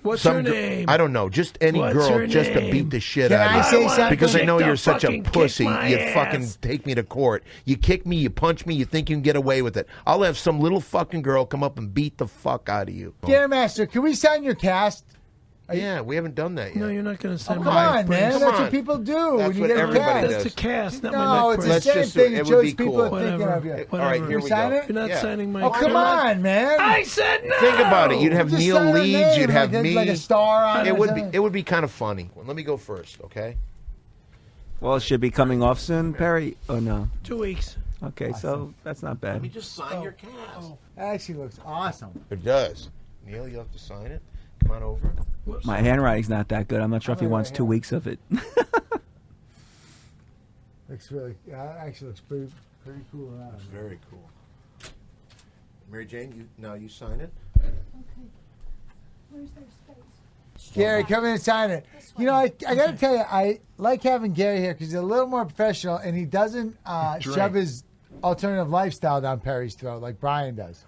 What's Some her gr- name? I don't know. Just any What's girl her just to name? beat the shit Can out I of say you. something? Because I know Chick you're to such a fucking kick pussy. my You ass. fucking take me to court. You kick me, you punch me, you think you can get away with it. I'll have some little fucking girl come up and beat the fuck out of you. Dear Master, can we sign your cast? Yeah, we haven't done that yet. No, you're not going to send Come me. on, man. Come That's on. what people do That's when you what get a everybody cast. does. That's a cast, not my No, neck it's brace. the Let's same just- thing. it It would shows be people cool. are thinking Whatever. of you. Whatever. All right, here You we sign go. it? You're not Yeah. signing my Oh, come on, man. I said no. Think about it. You'd have Just Neil sign her Leeds. name, You'd have like me. like a star on It would be kind of funny. Well, let me go first, okay? Well, it should be coming off soon, Perry. Oh no. 2 weeks. Okay, so that's not Let me bad. just sign your cast. That actually looks awesome. It does. Neil, you have to sign it. Come on over. My handwriting's not that good. I'm not sure if he I'm wants right 2 here. weeks of it. Looks really. Actually looks pretty cool around. Very cool. Mary Jane, you sign it. Where's their space? Gary, come in and sign it. You know, I got to tell you, I like having Gary here because he's a little more professional and he doesn't shove his alternative lifestyle down Perry's throat like Brian does.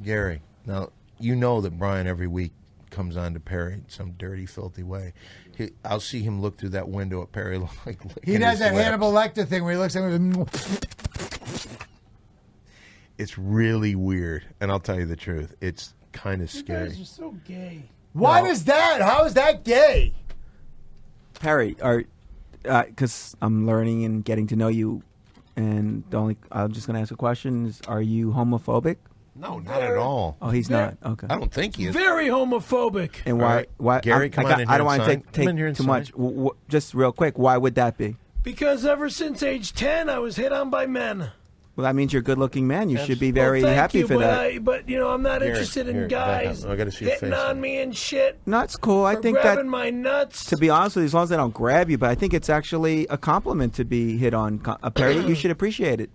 Gary, now you know that Brian every week comes on to Perry in some dirty, filthy way. I'll see him look through that window at Perry like He does that Hannibal Lecter thing where he looks at me. It's really weird, and I'll tell you the truth. It's kind of You scary. guys are so gay. What is that? How is that gay? Perry, because I'm learning and getting to know you, and I'm just gonna ask a question: are you homophobic? No, not at all. Oh, he's not. Okay. I don't think he is. Very homophobic. And All why? right. Why? Gary, come on in here I don't and want sign. to Come in here take and too sign. much. Just real quick, why would that be? Because ever since age 10, I was hit on by men. Well, that means you're a good-looking man. You should be very Thank happy you, for that. But I'm not Here, interested here, in back guys up. I gotta see your hitting face. on me and shit. No, it's cool. I or think grabbing that, my nuts. to be honest with you, as long as they don't grab you, but I think it's actually a compliment to be hit on. Perry, you should appreciate it.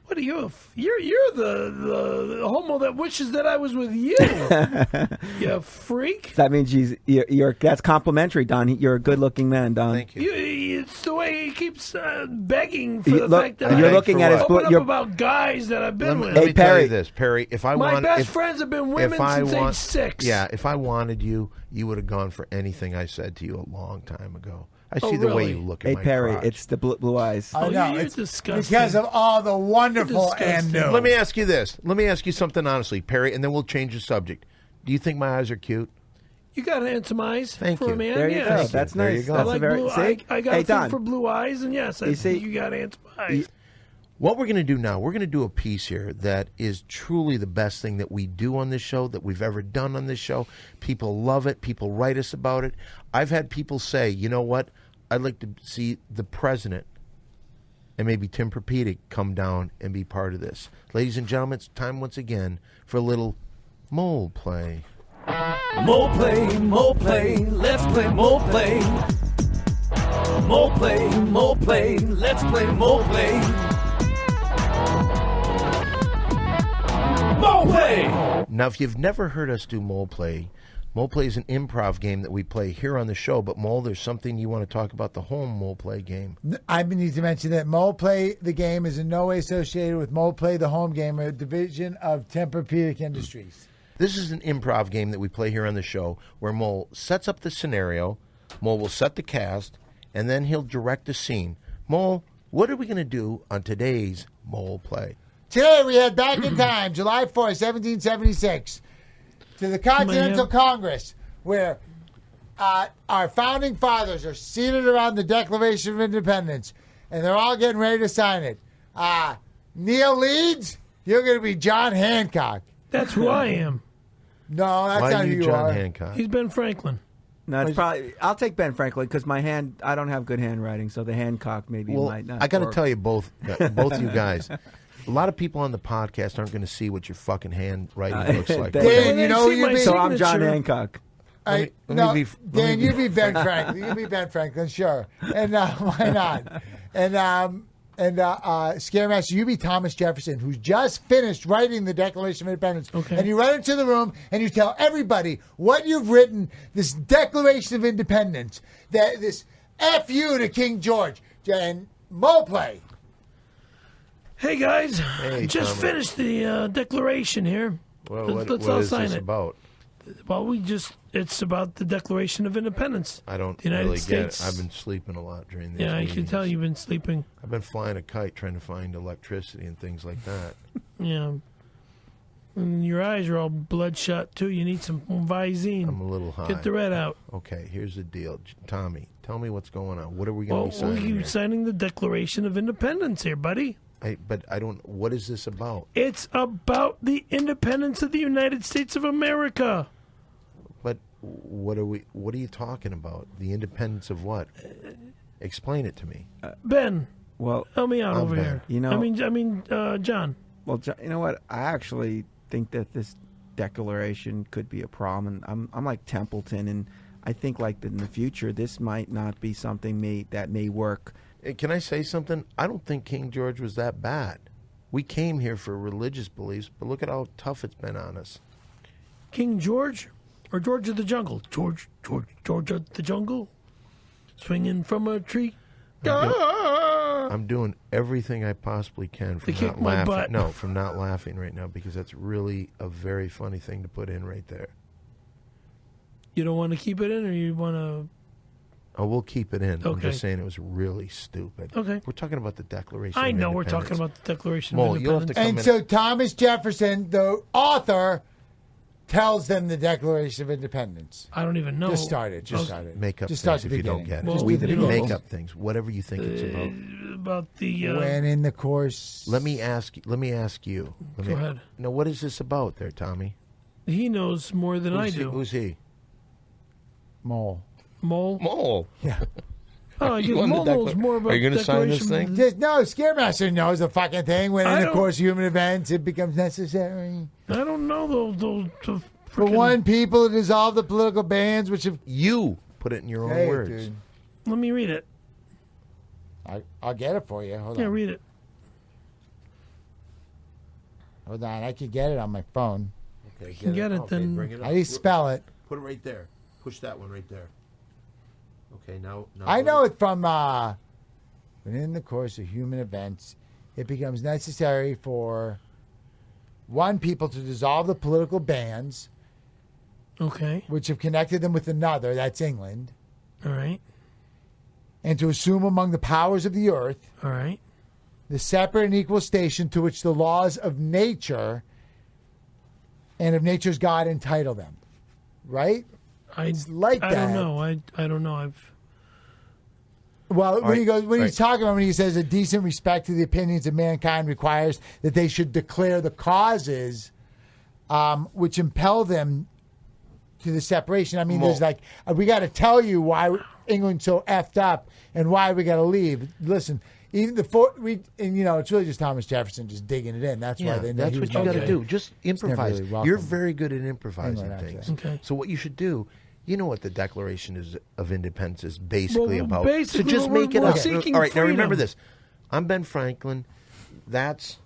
What are you? You're the homo that wishes that I was with you. You freak. That means you're that's complimentary, Don. You're a good-looking man, Don. Thank you. It's the way he keeps begging for You- the look, fact that you're I looking at his open up you're- about guys that I've been with. Let me tell Perry. you this, Perry. If I My want, best if, friends have been if women I since want, age 6. Yeah, if I wanted you, you would have gone for anything I said to you a long time ago. I see Oh, the way really? you look at Hey, my Perry, crotch. it's the blue eyes. I know. you're It's disgusting. because of all the wonderful You're and disgusting. new. Let me ask you this. Let me ask you something honestly, Perry, and then we'll change the subject. Do you think my eyes are cute? You got handsome eyes Thank for you. a man. There you yes. go. That's There you nice. go. I That's like a very blue. see? I got Hey, a thing Don. for blue eyes, and yes, I You see- think you got handsome eyes. What we're going to do now, we're going to do a piece here that is truly the best thing that we do on this show, that we've ever done on this show. People love it. People write us about it. I've had people say, you know what? I'd like to see the president and maybe Tim come down and be part of this. Ladies and gentlemen, it's time once again for a little mole play. More play, let's play more play. More play, let's play more play. More play! Now, if you've never heard us do mole play is an improv game that we play here on the show. But Mole, there's something you want to talk about the home mole play game. I need to mention that Mole Play, the game, is in no way associated with Mole Play, the home game, a division of Tempur-Pedic Industries. This is an improv game that we play here on the show where Mole sets up the scenario, Mole will set the cast, and then he'll direct the scene. Mole, what are we going to do on today's Mole Play? Today we head back in time, July 4th, 1776, to the Continental Congress, where our founding fathers are seated around the Declaration of Independence, and they're all getting ready to sign it. Neil Leeds, you're going to be John Hancock. That's who I am. No, that's Why not are who you you John are. Hancock? Uh, He's Ben Franklin. No, it's probably. I'll take Ben Franklin because I don't have good handwriting, so the Hancock maybe Well, might not. I got to work. tell you both you guys, a lot of people on the podcast aren't going to see what your fucking handwriting looks like. Dan, you know who see you my be? So I'm John signature. Hancock. Let me No, be- Dan, you be Ben Franklin. You be Ben Franklin, sure. And why not? And Scaremaster, you be Thomas Jefferson, who's just finished writing the Declaration of Independence. Okay. And you run into the room and you tell everybody what you've written, this Declaration of Independence, that this F you to King George. And Mole Play. Hey guys, Hey, just Tommy. finished the Declaration here. Well, Let's what all is sign this it. about? Well, it's about the Declaration of Independence. I don't The United really States. get it. I've been sleeping a lot during these Yeah, I can meetings. tell you've been sleeping. I've been flying a kite trying to find electricity and things like that. Yeah. And your eyes are all bloodshot, too. You need some Visine. I'm a little high. Get the red out. Okay, here's the deal. Tommy, tell me what's going on. What are we going Well, to be signing we're here? signing the Declaration of Independence here, buddy. But I don't. What is this about? It's about the independence of the United States of America. But what are you talking about? The independence of what? Explain it to me. Ben, Well, help me out I'm over Ben. here. You know- I mean, John. well, you know what? I actually think that this declaration could be a problem. And I'm like Templeton, and I think like in the future this might not be something that may work. Hey, can I say something? I don't think King George was that bad. We came here for religious beliefs, but look at how tough it's been on us. King George or George of the Jungle? George of the Jungle? Swinging from a tree? I'm doing everything I possibly can from To kick not my laughing. butt. No, from not laughing right now because that's really a very funny thing to put in right there. You don't want to keep it in, or you want to? Oh, we'll keep it in. I'm Okay. just saying it was really stupid. Okay. We're talking about the Declaration I of know we're Independence. talking about the Declaration Mole, of you'll have to Independence. come And in. so Thomas Jefferson, the author, tells them the Declaration of Independence. I don't even know. Just start it. Just start it. Make up Just things start if the you don't beginning. get it. Well, Just we do. make up things, whatever you think it's about. About the. When in the course. Let me ask you. Go ahead. Now, what is this about there, Tommy? He knows more than I Who's he- do. Who's he? Mole. Mole. Mole. Yeah. Oh, I You guess on the Momo's decla- more about Are you going to sign this declaration- thing? Just, no, Scaremaster knows the fucking thing. When I in the don't- course of human events, it becomes necessary I don't know those for one people to dissolve the political bands, which have. You put it in your own Hey, words. dude. Let me read it. I'll get it for you. Hold Yeah, on. read it. Hold on. I can get it on my phone. Okay, can get it, then- Bring it up. How do you spell it? Put it right there. Push that one right there. Okay, now I know it from when in the course of human events, it becomes necessary for one people to dissolve the political bands, Okay. which have connected them with another, that's England, All right. and to assume among the powers of the earth All right. the separate and equal station to which the laws of nature and of nature's God entitle them. Right? It's like I don't that. know. I don't know. Well, when he goes, when right. he's talking about when he says a decent respect to the opinions of mankind requires that they should declare the causes which impel them to the separation. I mean, there's like we got to tell you why England's so effed up and why we got to leave. Listen, even and you know, it's really just Thomas Jefferson just digging it in. That's why they know that's he what was you got to okay. do. Just improvise. really welcome. You're very good at improvising England, things. actually. Okay. So what you should do, you know what the Declaration of Independence is basically Well, about. basically so just we're- make it we're up. seeking All right, now remember freedom. this. I'm Ben Franklin. That's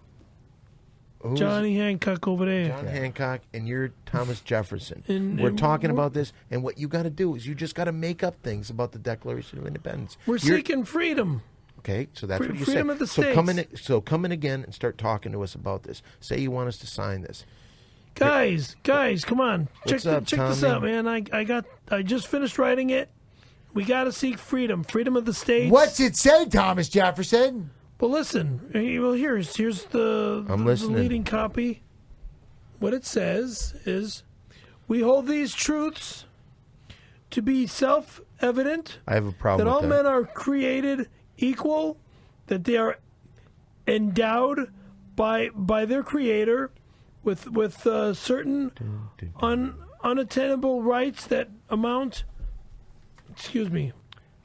who's Johnny Hancock over there. John Hancock, and you're Thomas Jefferson. And- we're and talking we're- about this, and what you got to do is you just got to make up things about the Declaration of Independence. We're You're- seeking freedom. Okay, so that's what you freedom say. of the so come in. states. So come in again and start talking to us about this. Say you want us to sign this. Guys, come on. What's check up, check this Tommy? out, man. I just finished writing it. We got to seek freedom of the states. What's it say, Thomas Jefferson? Well, listen. Well, here's the I'm the listening. leading copy. What it says is, we hold these truths to be self-evident. I have a problem that all with that. men are created equal, that they are endowed by their Creator with certain unattainable rights that amount. Excuse me,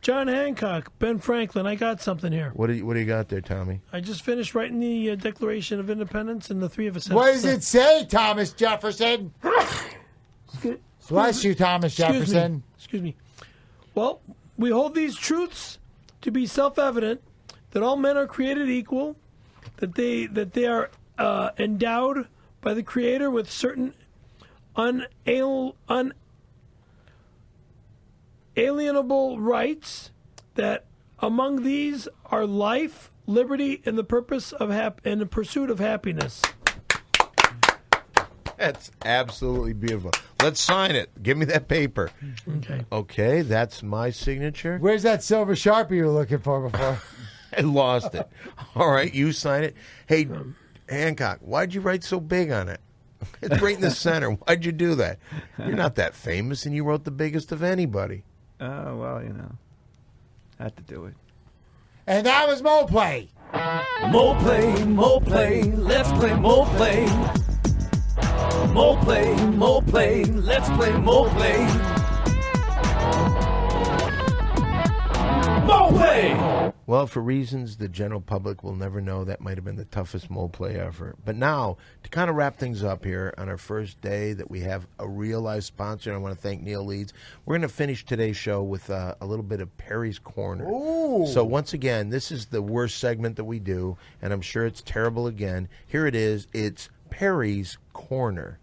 John Hancock, Ben Franklin. I got something here. What do you got there, Tommy? I just finished writing the Declaration of Independence, and the three of us. have What to does sign. it say, Thomas Jefferson? Bless you, Thomas Jefferson. Excuse me. Well, we hold these truths to be self-evident, that all men are created equal, that they are endowed by the Creator with certain unalienable rights, that among these are life, liberty, and the purpose of and the pursuit of happiness. That's absolutely beautiful. Let's sign it. Give me that paper. Okay. Okay, that's my signature. Where's that silver Sharpie you were looking for before? I lost it. All right, you sign it. Hey, Hancock, why'd you write so big on it? It's right in the center. Why'd you do that? You're not that famous, and you wrote the biggest of anybody. Oh, well, you know. Had to do it. And that was Mo Play. More play, let's play more play. More play, let's play more play. More play! Well, for reasons the general public will never know, that might have been the toughest mole play ever. But now, to kind of wrap things up here on our first day that we have a real live sponsor, and I want to thank Deal Leeds. We're going to finish today's show with a little bit of Perry's Corner. Ooh. So once again, this is the worst segment that we do, and I'm sure it's terrible again. Here it is. It's Perry's Corner.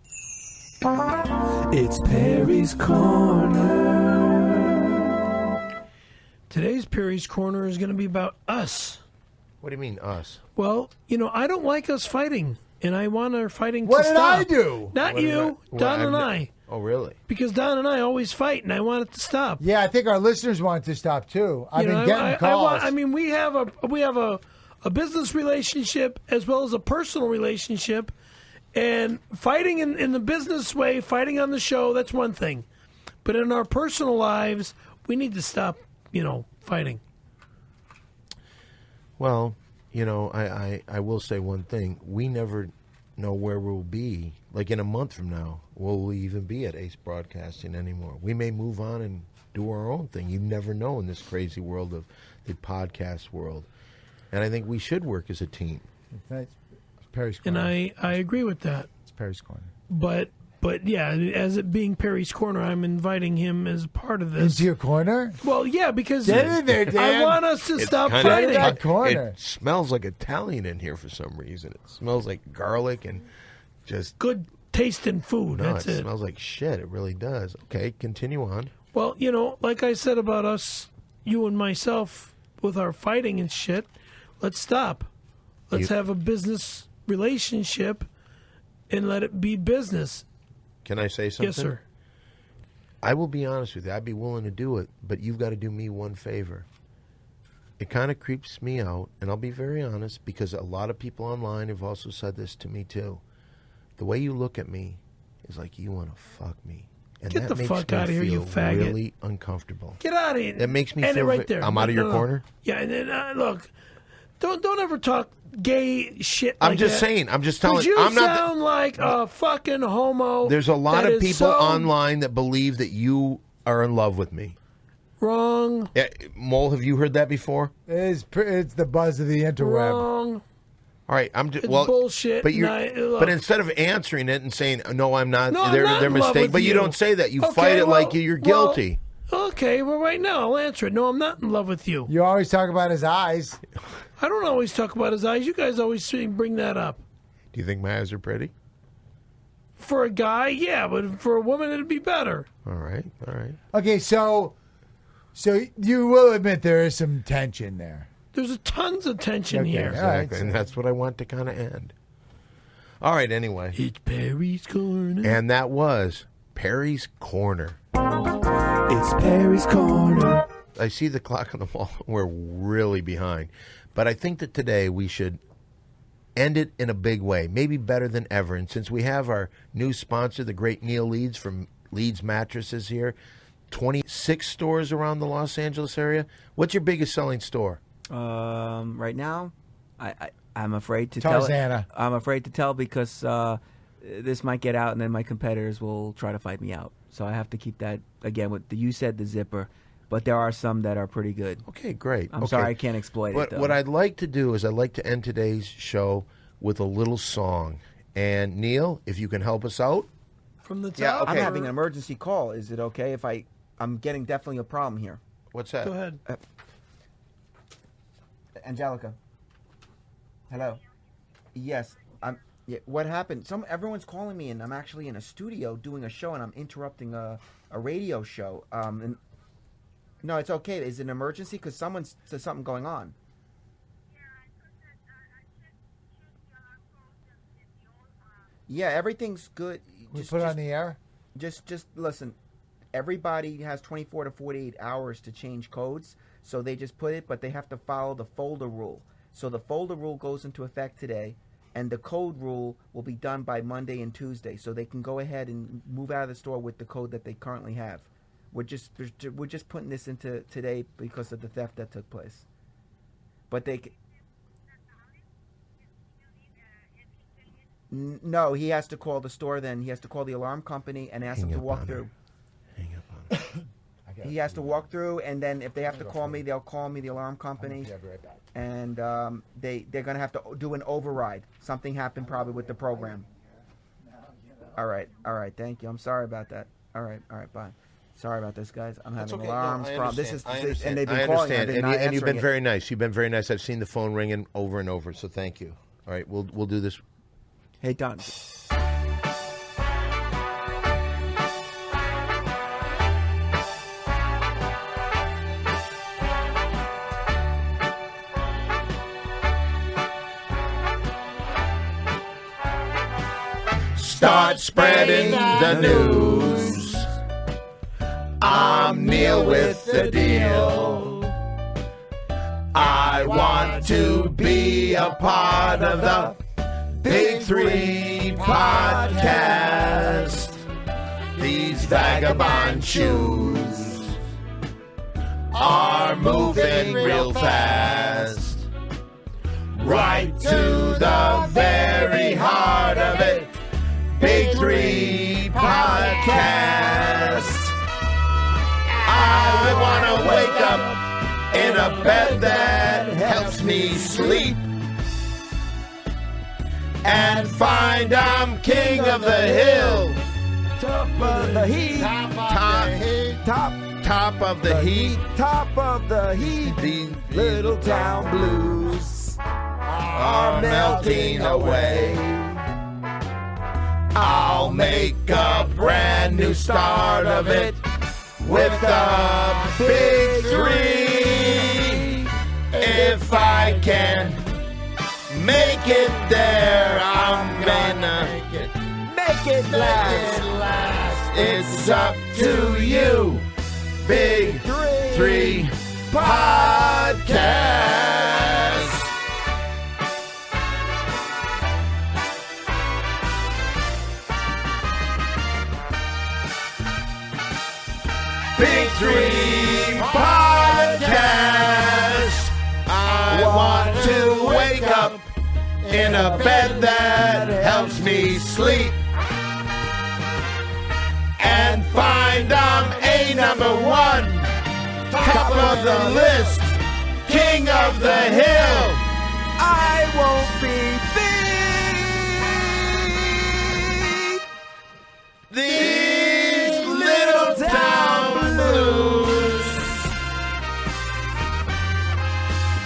It's Perry's Corner. Today's Perry's Corner is going to be about us. What do you mean, us? Well, you know, I don't like us fighting, and I want our fighting What to did stop. I do? Not What did you, I- Don well, and I've I. Oh, really? Because Don and I always fight, and I want it to stop. Yeah, I think our listeners want it to stop too. I've You been know, getting calls. I mean, we have a business relationship as well as a personal relationship, and fighting in the business way, fighting on the show, that's one thing. But in our personal lives, we need to stop, fighting. Well, I will say one thing. We never know where we'll be. Like in a month from now, will we even be at Ace Broadcasting anymore? We may move on and do our own thing. You never know in this crazy world of the podcast world. And I think we should work as a team. That's Perry's And Corner. I agree with that. It's Perry's Corner. But yeah, as it being Perry's Corner, I'm inviting him as part of this. Into your corner? Well, yeah, because Get in there, Dan. I want us to stop kinda- fighting. that corner. It smells like Italian in here for some reason. It smells like garlic and just... Good taste in food. No, That's it it. smells like shit. It really does. Okay, continue on. Well, like I said about us, you and myself, with our fighting and shit, let's stop. Let's have a business relationship and let it be business. Can I say something? Yes, sir. I will be honest with you. I'd be willing to do it, but you've got to do me one favor. It kind of creeps me out, and I'll be very honest, because a lot of people online have also said this to me too. The way you look at me is like you want to fuck me. And Get that the makes fuck me out of here, you feel faggot. really uncomfortable. Get out of here. That makes me End feel it right there. I'm out of your No. corner? Yeah, and then, look, don't ever talk gay shit I'm like just that. saying. I'm just telling 'Cause you I'm not. sound like a fucking homo. There's a lot that of is people so online that believe that you are in love with me. Wrong. Yeah, Mole, have you heard that before? It's the buzz of the interweb. Wrong. All right, I'm just It's well, bullshit, But you, and look. but instead of answering it and saying no, I'm not. No, I'm they're not in love mistake. with But you you. don't say that. You Okay, fight it well- like you're well- guilty. Okay, well, right now I'll answer it. No, I'm not in love with you. You always talk about his eyes. I don't always talk about his eyes. You guys always bring that up. Do you think my eyes are pretty? For a guy, yeah, but for a woman, it'd be better. All right, all right. Okay, so you will admit there is some tension there. There's tons of tension Okay, here. all right. Exactly, and that's what I want to kind of end. All right, anyway. It's Perry's Corner. And that was Perry's Corner. It's Perry's Corner. I see the clock on the wall. We're really behind. But I think that today we should end it in a big way, maybe better than ever. And since we have our new sponsor, the great Deal Leeds from Leeds Mattresses here, 26 stores around the Los Angeles area. What's your biggest selling store? Right now, I'm afraid to Tarzana. tell. I'm afraid to tell because this might get out, and then my competitors will try to fight me out. So I have to keep that again. You said the zipper, but there are some that are pretty good. Okay, great. I'm Okay. sorry I can't exploit it. Though. What I'd like to do is I'd like to end today's show with a little song. And Neil, if you can help us out. From the top. Yeah, okay. I'm having an emergency call. Is it okay if I'm getting definitely a problem here? What's that? Go ahead. Angelica. Hello. Yes. Yeah, what happened? Everyone's calling me, and I'm actually in a studio doing a show, and I'm interrupting a radio show. And no, it's okay. Is it an emergency? Because someone's there's something going on. Yeah, everything's good. We put it on the air? Just listen. Everybody has 24 to 48 hours to change codes, so they just put it, but they have to follow the folder rule. So the folder rule goes into effect today, and the code rule will be done by Monday and Tuesday, so they can go ahead and move out of the store with the code that they currently have. We're just putting this into today because of the theft that took place. But no, he has to call the store. Then he has to call the alarm company and ask them to walk through. Hang up on it. He has to walk through, and then if they have to call me, they'll call me, the alarm company, and they're going to have to do an override. Something happened probably with the program. All right, thank you. I'm sorry about that. All right, bye. Sorry about this, guys. I'm having Okay. alarms. No, I understand. And they've been I calling. understand. I've been not And you've been answering very it. nice. You've been very nice. I've seen the phone ringing over and over, so thank you. All right, we'll do this. Hey, Don. Start spreading the news. I'm Neil with the deal. I want to be a part of the Big Three podcast. These vagabond shoes are moving real fast. Right to the very heart of it. Big Three podcast. I wanna wake up in a bed that helps me sleep and find I'm king of the hill. Top of the heat. Top of the heat. Top of the heat. The Little town blues are melting away. I'll make a brand new start of it with the big three. If I can make it there, I'm gonna make it last. It's up to you. Big Three Podcast. Big Three Podcast. I want to wake up in a bed that helps me sleep and find I'm a number one, top of the list, king of the hill. I won't be beat. These little town blues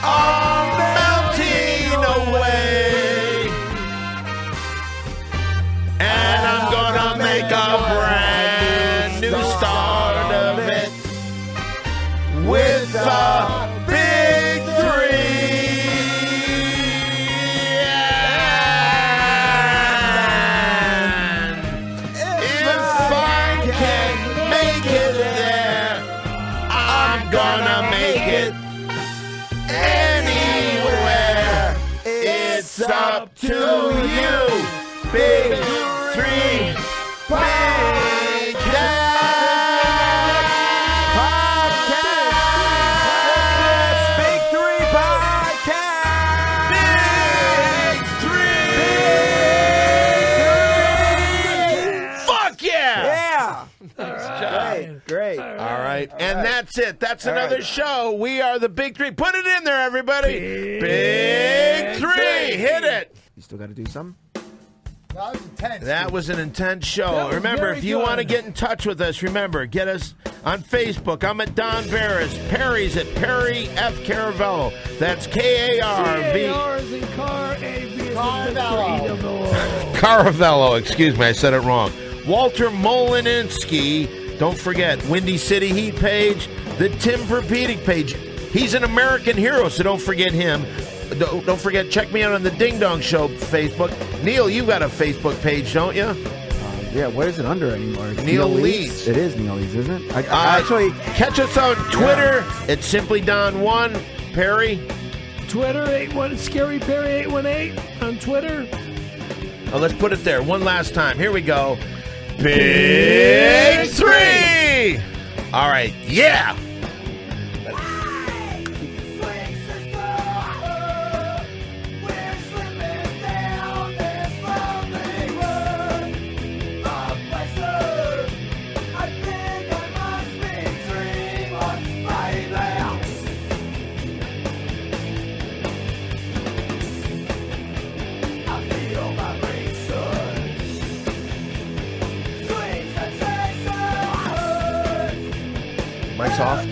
are melting away, and I'm gonna make a brand new start of it with the big three. And if I can make it there, I'm gonna make it anywhere. It's up to you, Big Three Podcast. Big Three Podcast. Big Three. Fuck yeah! Yeah. Great. All right, and that's it. That's another show. We are the Big Three. Put it in there, everybody. Big Three. Hit it. You still got to do something? That was intense. That was an intense show. That was Remember, very if you good. want to get in touch with us, remember, get us on Facebook. I'm at Don Barris. Perry's at Perry F. Caravello. That's K-A-R-V. C-A-R is in car, A-V is in Caravello. Victor. Caravello, excuse me, I said it wrong. Walter Molininski. Don't forget, Windy City Heat page, the Tempur-Pedic page. He's an American hero, so don't forget him. Don't forget, check me out on the Ding Dong Show Facebook. Neil, you've got a Facebook page, don't you? Yeah, what is it under anymore? It's Neil Leeds. It is Neil Leeds, isn't it? I actually, catch us on Twitter. It's Simply Don1. Perry. Twitter, 81 Scary Perry 818 on Twitter. Oh, let's put it there one last time. Here we go. Big Three. All right, yeah. Mike's off.